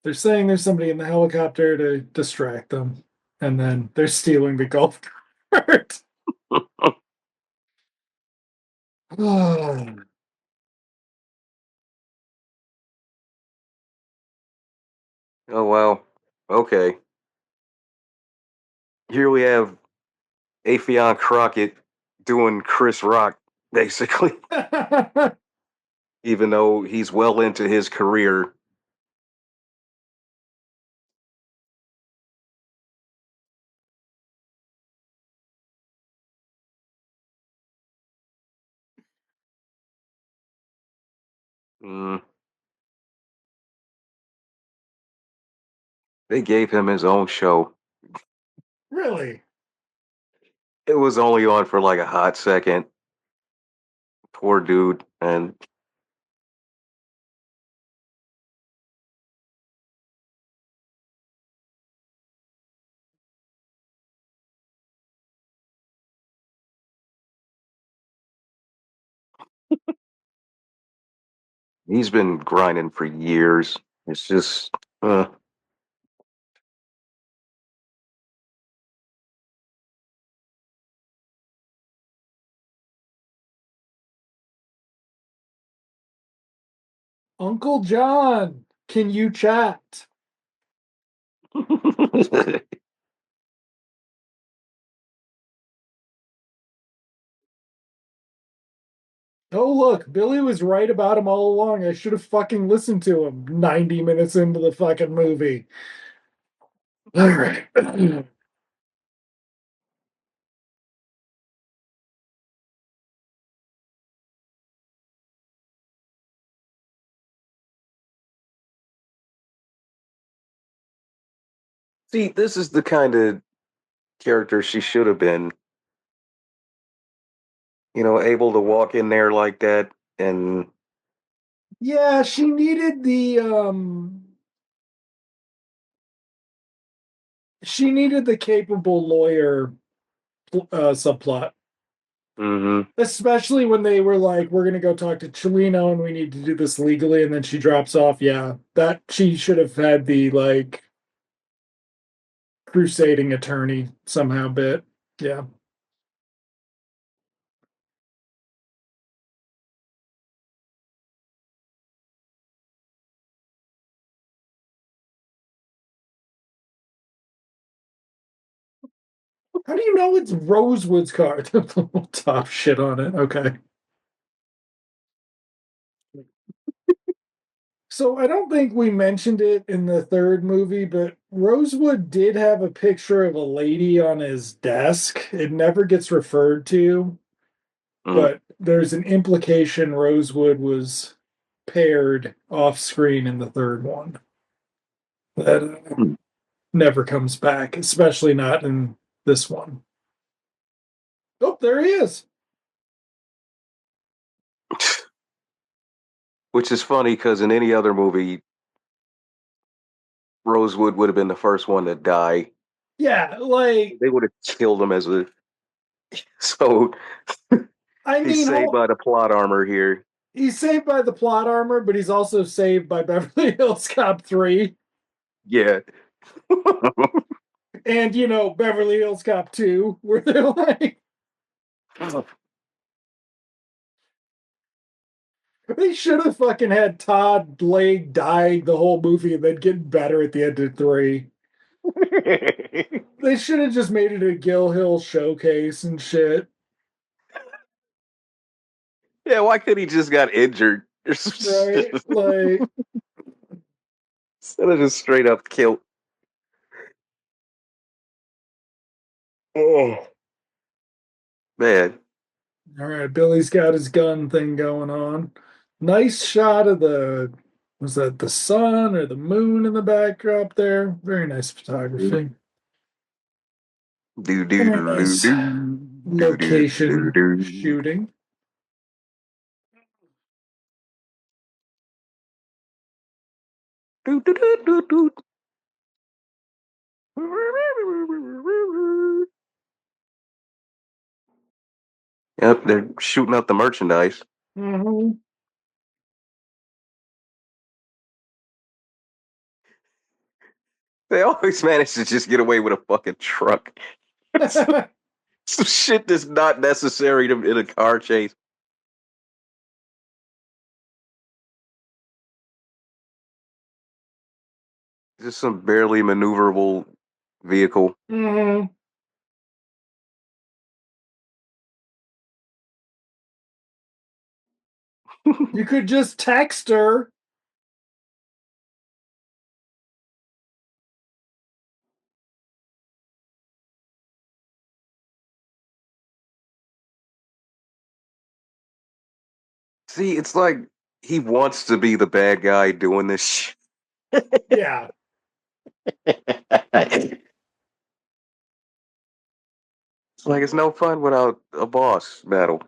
Speaker 1: they're saying there's somebody in the helicopter to distract them, and then they're stealing the golf cart.
Speaker 2: Oh wow. Okay. Here we have Afion Crockett doing Chris Rock, basically, even though he's well into his career. Mm, they gave him his own show.
Speaker 1: Really?
Speaker 2: It was only on for like a hot second. Poor dude. And he's been grinding for years. It's just, uh,
Speaker 1: Uncle John, can you chat? Oh, look, Billy was right about him all along. I should have fucking listened to him 90 minutes into the fucking movie. All right.
Speaker 2: see, this is the kind of character she should have been, able to walk in there like that and
Speaker 1: Yeah, she needed the capable lawyer subplot.
Speaker 2: hmm
Speaker 1: Especially when they were like, we're gonna go talk to Chelino and we need to do this legally, and then she drops off. Yeah, that she should have had the like crusading attorney somehow bit. Yeah. How do you know it's Rosewood's car? The little top shit on it. Okay. So I don't think we mentioned it in the third movie, but Rosewood did have a picture of a lady on his desk. It never gets referred to,
Speaker 2: mm.
Speaker 1: but there's an implication Rosewood was paired off screen in the third one. That never comes back, especially not in this one. Oh, there he is.
Speaker 2: Which is funny because in any other movie, Rosewood would have been the first one to die.
Speaker 1: Yeah, like
Speaker 2: They would have killed him as a. So
Speaker 1: I
Speaker 2: he's
Speaker 1: mean,
Speaker 2: saved by the plot armor here.
Speaker 1: he's saved by the plot armor, but he's also saved by Beverly Hills Cop 3
Speaker 2: Yeah.
Speaker 1: and, Beverly Hills Cop 2, where they're like, they should have fucking had Todd Blake die the whole movie and then get better at the end of 3. They should have just made it a Gill Hill showcase and shit.
Speaker 2: Yeah, why could he just got injured?
Speaker 1: right?
Speaker 2: Instead
Speaker 1: Like,
Speaker 2: of just straight up killed. Oh man.
Speaker 1: all right, Billy's got his gun thing going on. Nice shot of the, was that the sun or the moon in the backdrop there? Very nice photography.
Speaker 2: Do do
Speaker 1: Very
Speaker 2: do do
Speaker 1: nice
Speaker 2: do do do do
Speaker 1: location
Speaker 2: do
Speaker 1: shooting.
Speaker 2: do do do do. Yep, they're shooting up the merchandise.
Speaker 1: Mhm.
Speaker 2: They always manage to just get away with a fucking truck. Some shit that's not necessary in a car chase. Just some barely maneuverable vehicle.
Speaker 1: Mhm. You could just text her.
Speaker 2: See, it's like he wants to be the bad guy doing this shit.
Speaker 1: Yeah.
Speaker 2: It's like it's no fun without a boss battle.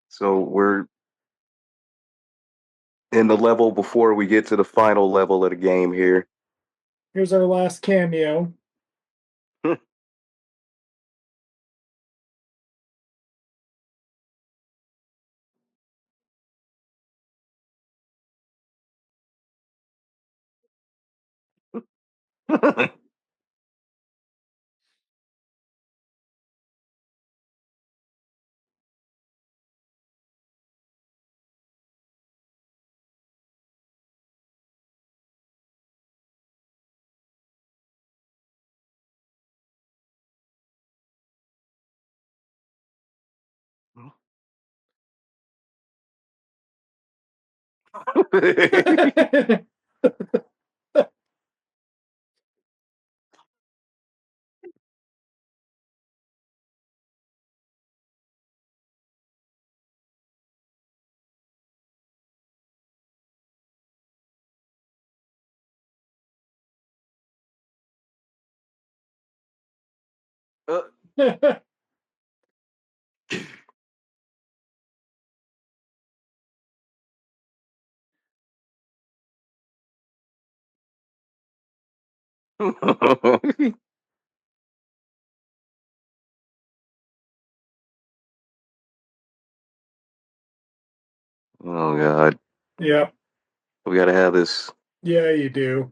Speaker 2: So we're in the level before we get to the final level of the game here.
Speaker 1: Here's our last cameo. Oh god, Yep.
Speaker 2: we gotta have this
Speaker 1: Yeah, you do.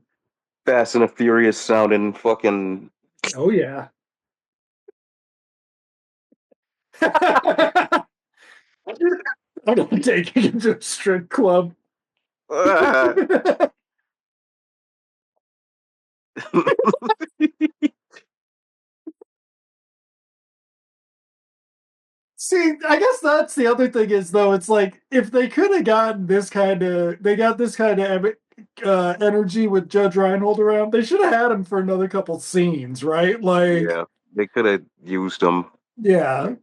Speaker 2: Fast and the Furious sounding fucking.
Speaker 1: Oh yeah. I'm gonna take you to a strip club. See, I guess that's the other thing is though, it's like if they could have gotten this kind of, they got this kind of energy with Judge Reinhold around, they should have had him for another couple scenes, right? Like,
Speaker 2: Yeah, they could have used them.
Speaker 1: yeah.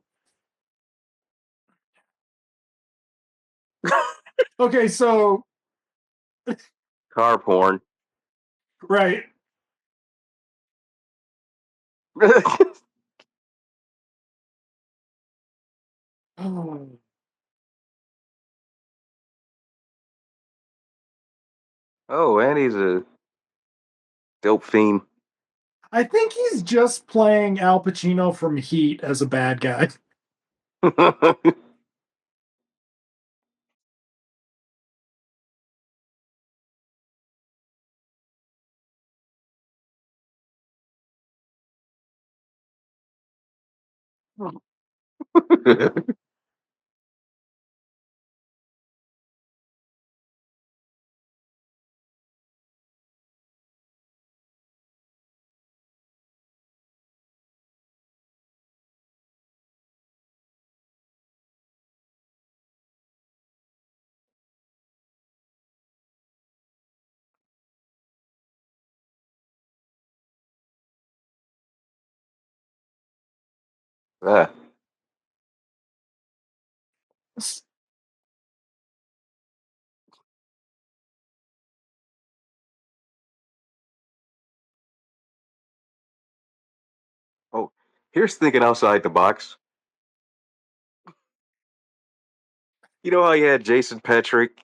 Speaker 1: Okay, so
Speaker 2: Car porn.
Speaker 1: right. Oh.
Speaker 2: Oh, and he's a dope fiend.
Speaker 1: I think he's just playing Al Pacino from Heat as a bad guy.
Speaker 2: Ah. Oh, here's thinking outside the box. You know how you had Jason Patrick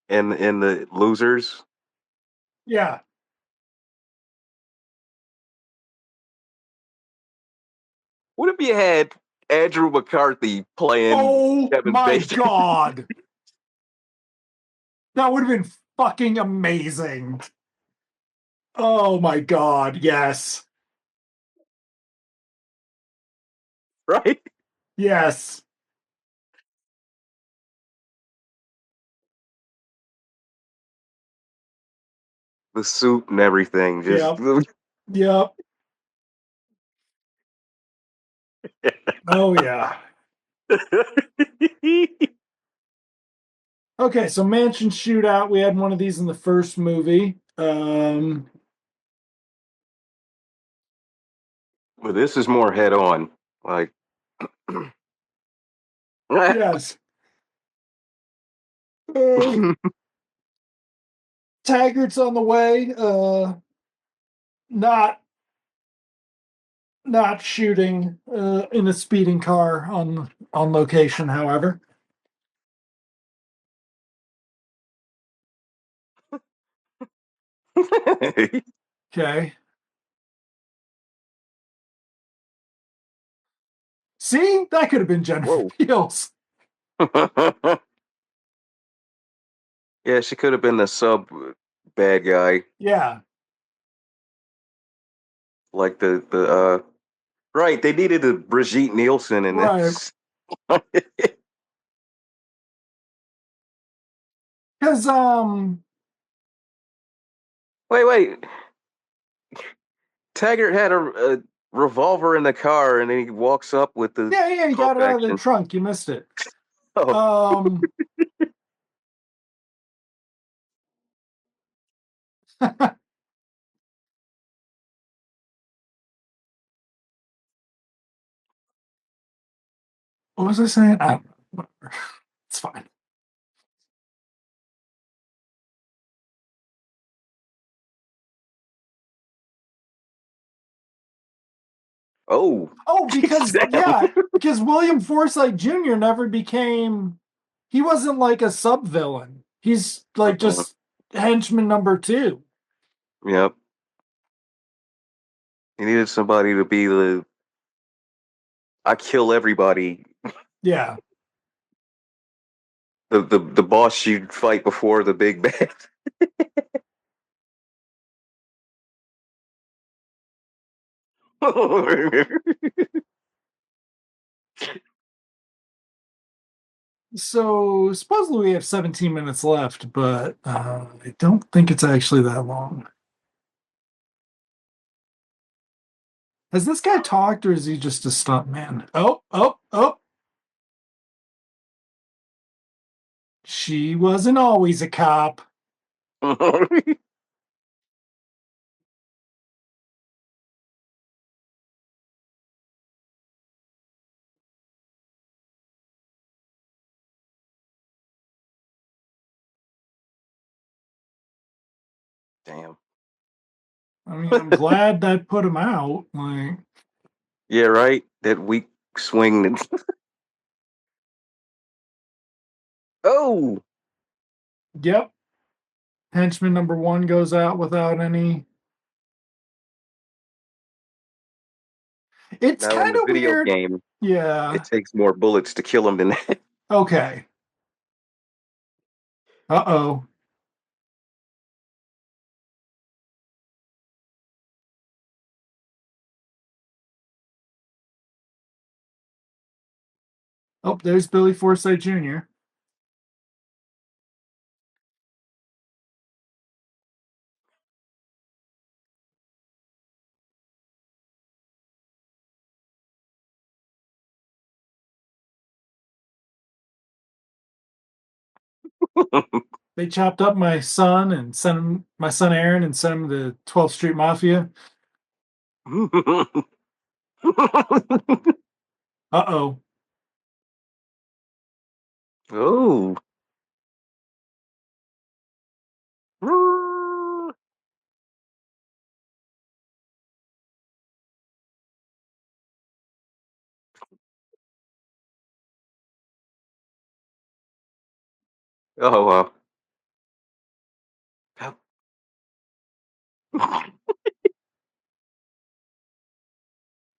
Speaker 2: in the Losers?
Speaker 1: Yeah.
Speaker 2: What if you had Andrew McCarthy playing
Speaker 1: Oh
Speaker 2: Kevin
Speaker 1: my
Speaker 2: Bacon?
Speaker 1: God. That would have been fucking amazing. Oh my God. Yes.
Speaker 2: Right?
Speaker 1: Yes.
Speaker 2: The suit and everything. Just
Speaker 1: Yep. Yep. Oh yeah. Okay, so mansion shootout. We had one of these in the first movie.
Speaker 2: But this is more head on. Like
Speaker 1: Yes. Uh, Taggart's on the way. Not not shooting in a speeding car on location, however. Okay. See, that could have been Jennifer
Speaker 2: Whoa.
Speaker 1: Beals.
Speaker 2: Yeah, she could have been the sub bad guy.
Speaker 1: Yeah.
Speaker 2: Like right, they needed a Brigitte Nielsen in
Speaker 1: Right.
Speaker 2: this.
Speaker 1: Because
Speaker 2: Wait. Taggart had a revolver in the car and then he walks up with the
Speaker 1: yeah, you
Speaker 2: pump
Speaker 1: got it out of the
Speaker 2: action.
Speaker 1: trunk. You missed it.
Speaker 2: Oh.
Speaker 1: Um what was I saying? Whatever. It's fine.
Speaker 2: Oh.
Speaker 1: Oh, because
Speaker 2: Damn.
Speaker 1: yeah, because William Forsythe Jr. never became he wasn't like a sub villain. He's like just henchman number two.
Speaker 2: Yep. He needed somebody to be the I kill everybody.
Speaker 1: Yeah.
Speaker 2: The boss you'd fight before the big bad.
Speaker 1: So supposedly we have 17 minutes left, but I don't think it's actually that long. Has this guy talked or is he just a stunt man? Oh. She wasn't always a cop.
Speaker 2: Damn.
Speaker 1: I mean, I'm glad that put him out. Like,
Speaker 2: Yeah, right. That weak swing. Oh,
Speaker 1: yep. Henchman number one goes out without any. It's
Speaker 2: now in
Speaker 1: kind
Speaker 2: the
Speaker 1: of
Speaker 2: video
Speaker 1: weird.
Speaker 2: game, it
Speaker 1: Yeah.
Speaker 2: takes more bullets to kill him than that.
Speaker 1: Okay. Uh-oh. Oh, there's Billy Forsythe Jr. They chopped up my son and sent him my son Aaron and sent him to 12th Street Mafia. Uh-oh.
Speaker 2: Oh. Oh, wow.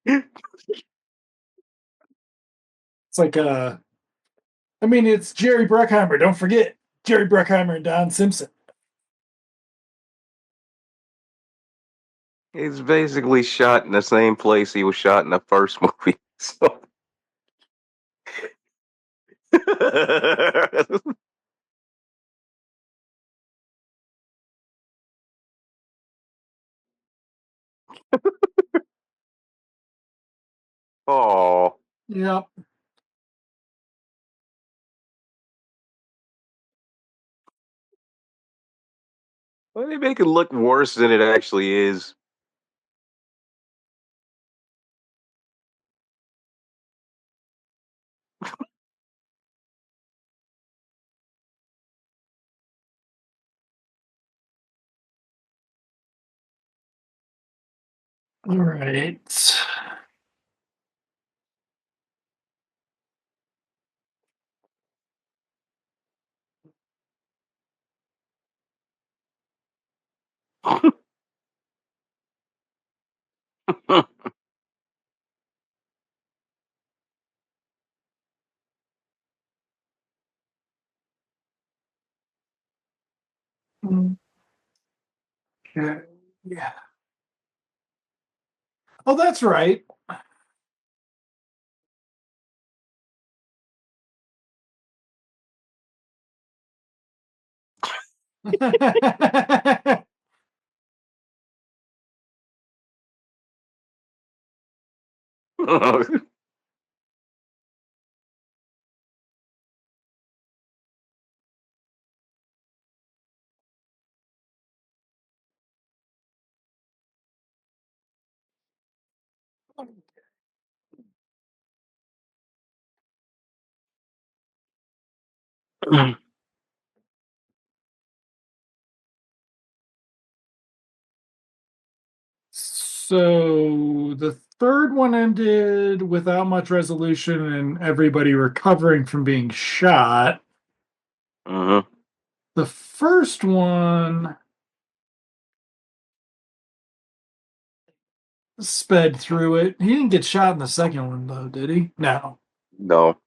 Speaker 1: It's like I mean, it's Jerry Bruckheimer. Don't forget Jerry Bruckheimer and Don Simpson.
Speaker 2: He's basically shot in the same place he was shot in the first movie. So. Oh.
Speaker 1: Yep.
Speaker 2: Well, they make it look worse than it actually is.
Speaker 1: All right. Okay. Yeah. Oh, that's right. So the third one ended without much resolution and everybody recovering from being shot.
Speaker 2: Hmm.
Speaker 1: The first one sped through it. He didn't get shot in the second one, though, did he? No.
Speaker 2: No.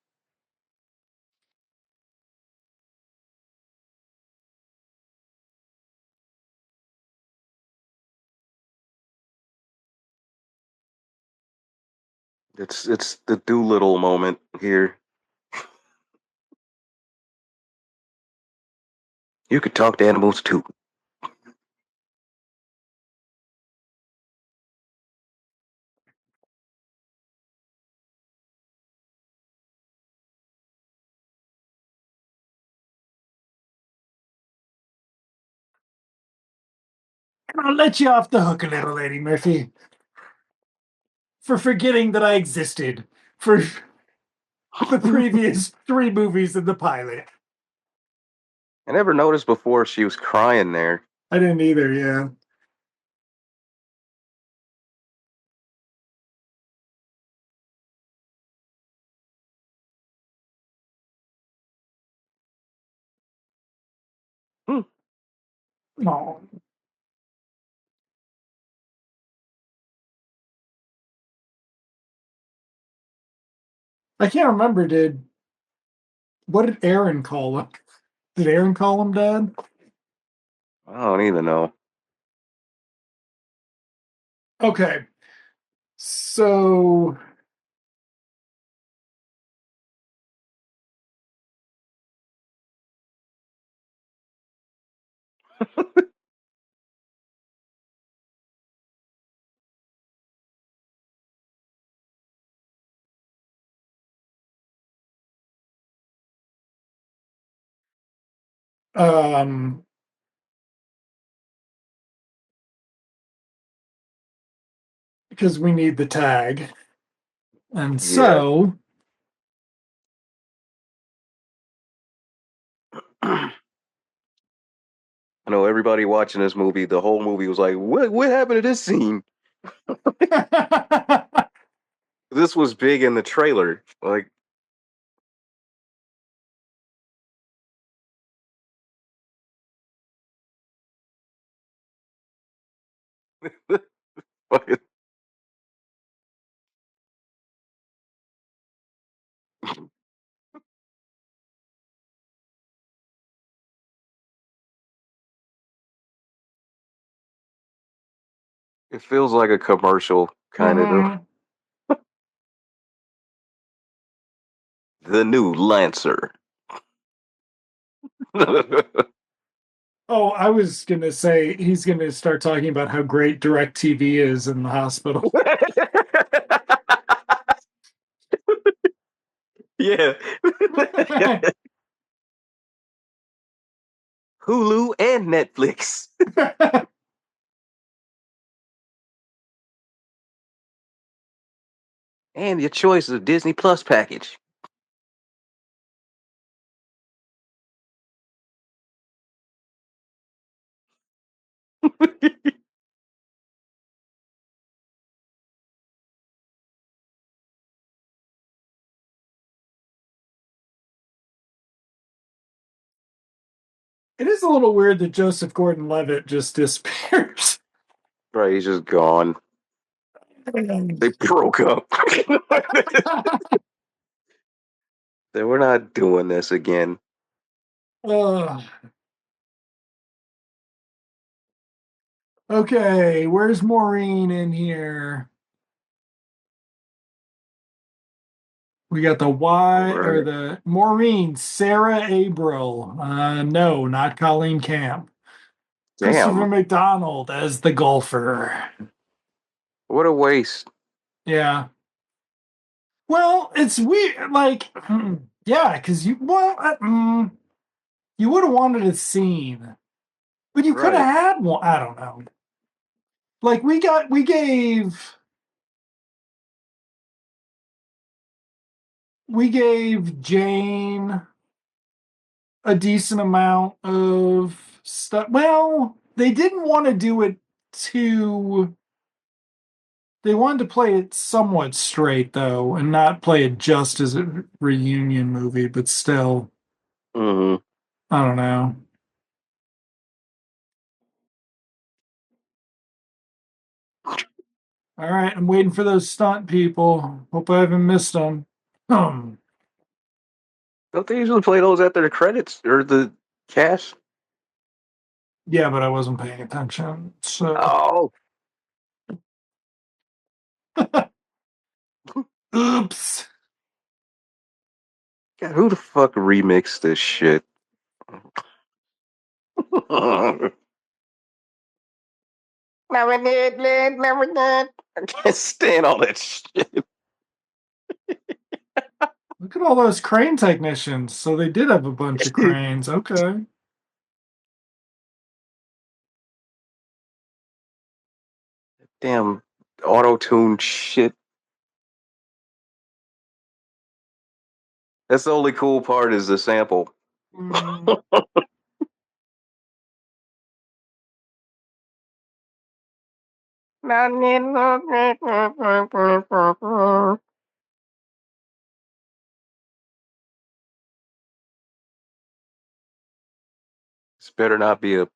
Speaker 2: It's the Doolittle moment here. You could talk to animals too.
Speaker 1: I'll let you off the hook a little, Lady Murphy, for forgetting that I existed for the previous three movies in the pilot.
Speaker 2: I never noticed before she was crying there.
Speaker 1: I didn't either, yeah.
Speaker 2: Hmm.
Speaker 1: No. I can't remember, what did Aaron call him? Did Aaron call him dad?
Speaker 2: I don't even know.
Speaker 1: Okay. So um because we need the tag. And
Speaker 2: Yeah.
Speaker 1: so,
Speaker 2: I know everybody watching this movie, the whole movie was like, what happened to this scene? This was big in the trailer. Like, it feels like a commercial, kind of.
Speaker 1: Mhm.
Speaker 2: The new Lancer.
Speaker 1: Oh, I was gonna say he's gonna start talking about how great DirecTV is in the hospital.
Speaker 2: Yeah. Hulu and Netflix. And your choice of Disney Plus package.
Speaker 1: It is a little weird that Joseph Gordon-Levitt just disappears.
Speaker 2: Right, he's just gone. They broke up. They were not doing this again.
Speaker 1: Ugh. Okay, where's Maureen in here? We got the Y or
Speaker 2: Right.
Speaker 1: the Maureen, Sarah Abril. No, not Colleen Camp. Christopher
Speaker 2: Damn.
Speaker 1: McDonald as the golfer.
Speaker 2: What a waste.
Speaker 1: Yeah. Well, it's weird. Like, yeah, because you would have wanted a scene, but you could have
Speaker 2: Right.
Speaker 1: had one. I don't know. Like we gave Jane a decent amount of stuff. Well, they didn't want to do it too. They wanted to play it somewhat straight though, and not play it just as a reunion movie, but still,
Speaker 2: Hmm.
Speaker 1: I don't know. All right, I'm waiting for those stunt people. Hope I haven't missed them. Um,
Speaker 2: Don't they usually play those after the credits or the cast?
Speaker 1: yeah, but I wasn't paying attention. So,
Speaker 2: Oh,
Speaker 1: oops.
Speaker 2: God, who the fuck remixed this shit? I can't stand all that shit.
Speaker 1: Look at all those crane technicians. So they did have a bunch of cranes. Okay.
Speaker 2: Damn auto tune shit. That's the only cool part is the sample.
Speaker 1: Mm,
Speaker 2: This better not be a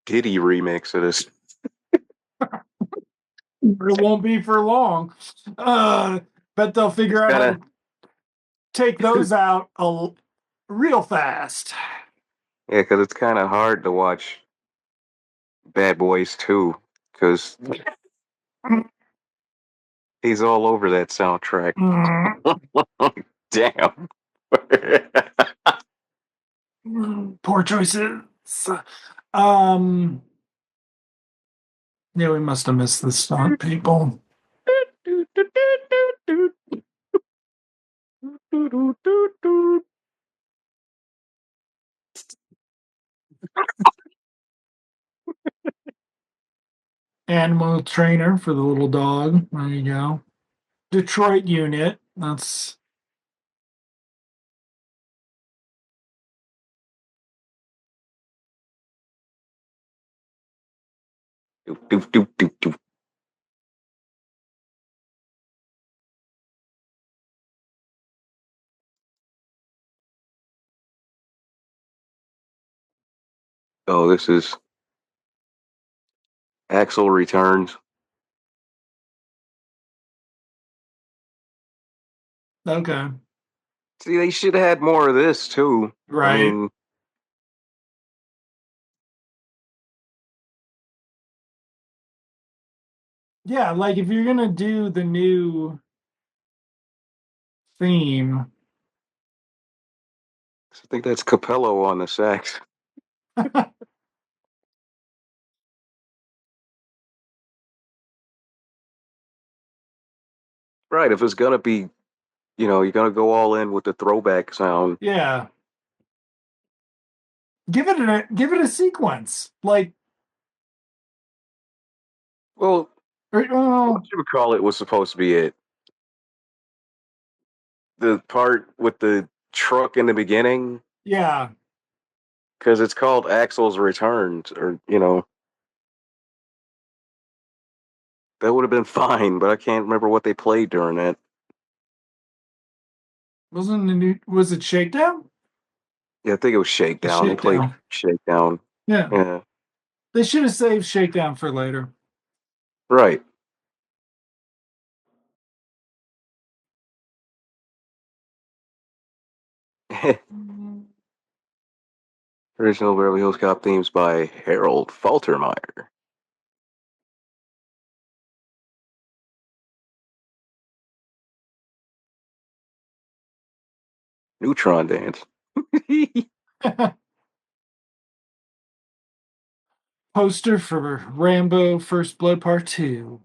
Speaker 2: Diddy remix of this.
Speaker 1: it won't be for long. Uh, Bet they'll
Speaker 2: It's
Speaker 1: figure out
Speaker 2: kind
Speaker 1: how
Speaker 2: of
Speaker 1: to take those out real fast.
Speaker 2: yeah, because it's kind of hard to watch Bad Boys 2 because he's all over that soundtrack.
Speaker 1: Mm,
Speaker 2: Damn.
Speaker 1: poor choices. Um, yeah, we must have missed the stunt people. Animal trainer for the little dog. There you go. Detroit unit. That's
Speaker 2: Doop, doop, doop, doop, doop. Oh, this is Axel returns.
Speaker 1: okay.
Speaker 2: See, they should have had more of this too. I
Speaker 1: Right.
Speaker 2: mean,
Speaker 1: Yeah, like if you're gonna do the new theme,
Speaker 2: I think that's Capello on the sax. Right, if it's gonna be, you're gonna go all in with the throwback sound.
Speaker 1: yeah, give it a sequence. Like,
Speaker 2: Well, what
Speaker 1: oh,
Speaker 2: you would call it was supposed to be it. The part with the truck in the beginning,
Speaker 1: yeah,
Speaker 2: because it's called Axel's Returns, or that would have been fine. But I can't remember what they played during that.
Speaker 1: was it Shakedown?
Speaker 2: Yeah, I think it was
Speaker 1: The
Speaker 2: Shakedown. They played
Speaker 1: Shakedown.
Speaker 2: Shakedown.
Speaker 1: Yeah,
Speaker 2: Yeah,
Speaker 1: they should have saved Shakedown for later.
Speaker 2: right. Original Beverly Hills Cop themes by Harold Faltermeyer. Neutron Dance.
Speaker 1: Poster for Rambo First Blood Part 2.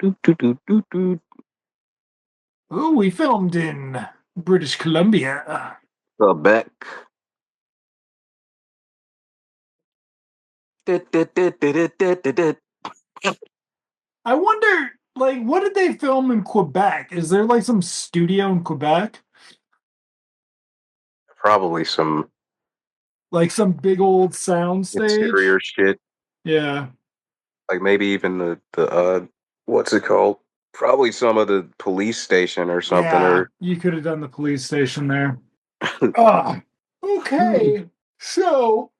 Speaker 2: Doot, doot, doot, doot, doot.
Speaker 1: Oh, we filmed in British Columbia.
Speaker 2: Beck. Dit, dit, dit, dit, dit, dit, dit.
Speaker 1: I wonder, like, what did they film in Quebec? Is there like some studio in Quebec?
Speaker 2: Probably some
Speaker 1: Like some big old sound stage?
Speaker 2: interior shit.
Speaker 1: Yeah.
Speaker 2: Like maybe even the what's it called? Probably some of the police station or something.
Speaker 1: Yeah,
Speaker 2: Or
Speaker 1: you could have done the police station there. Ah, okay. So,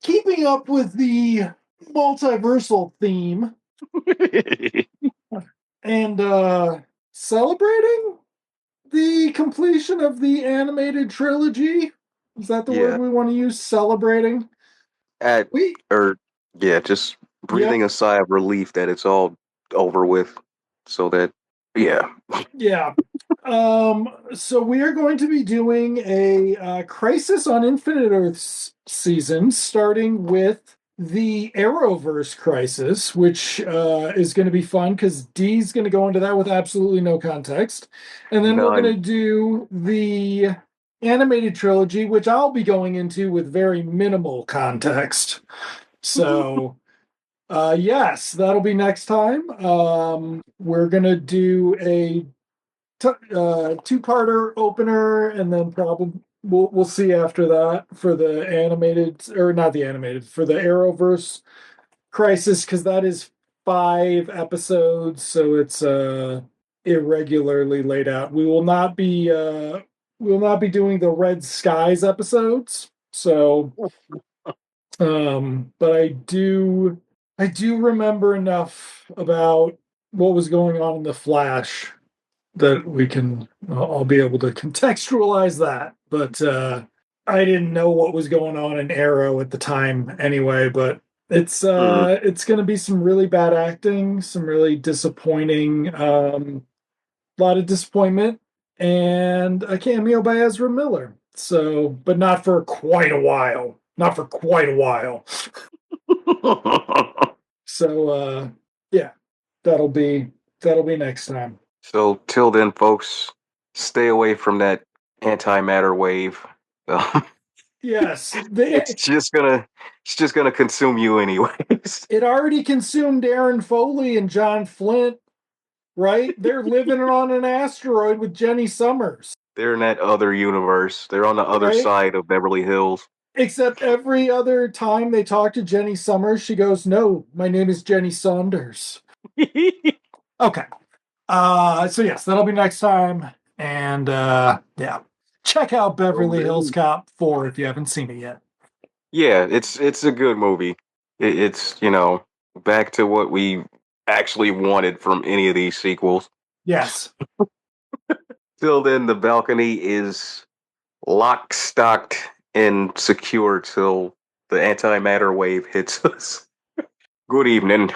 Speaker 1: keeping up with the multiversal theme and celebrating the completion of the animated trilogy. Is that the word
Speaker 2: yeah.
Speaker 1: we want to use? Celebrating.
Speaker 2: At
Speaker 1: We
Speaker 2: or yeah, just
Speaker 1: Yep.
Speaker 2: breathing a sigh of relief that it's all over with. So that yeah.
Speaker 1: Yeah. So we are going to be doing a Crisis on Infinite Earths season, starting with the Arrowverse Crisis, which is going to be fun because Dee's going to go into that with absolutely no context, and then we're going to
Speaker 2: None.
Speaker 1: do the animated trilogy, which I'll be going into with very minimal context. So. Yes, that'll be next time. We're gonna do a two-parter opener, and then probably we'll see after that for the animated, or not the animated, for the Arrowverse Crisis, because that is 5 episodes, so it's irregularly laid out. We will not be doing the Red Skies episodes. So but I do remember enough about what was going on in the Flash that I'll be able to contextualize that. But I didn't know what was going on in Arrow at the time anyway. But
Speaker 2: Mm.
Speaker 1: it's going to be some really bad acting, some really disappointing, lot of disappointment, and a cameo by Ezra Miller. So, but not for quite a while. Not for quite a while. So yeah, that'll be that'll be next time.
Speaker 2: So till then, folks, stay away from that antimatter wave.
Speaker 1: Yes,
Speaker 2: It's just gonna consume you anyways.
Speaker 1: it already consumed Aaron Foley and John Flint, right? They're living on an asteroid with Jenny Summers,
Speaker 2: They're in that other universe. They're on the other
Speaker 1: right?
Speaker 2: side of Beverly Hills.
Speaker 1: Except every other time they talk to Jenny Summers, she goes, "No, my name is Jenny Saunders." Okay. So yes, that'll be next time. And yeah. Check out
Speaker 2: Oh
Speaker 1: Beverly Hills
Speaker 2: man.
Speaker 1: Cop 4 if you haven't seen it yet.
Speaker 2: Yeah, it's a good movie. It's, back to what we actually wanted from any of these sequels.
Speaker 1: Yes.
Speaker 2: Till then, the balcony is locked, stocked, and secure till the antimatter wave hits us. Good evening.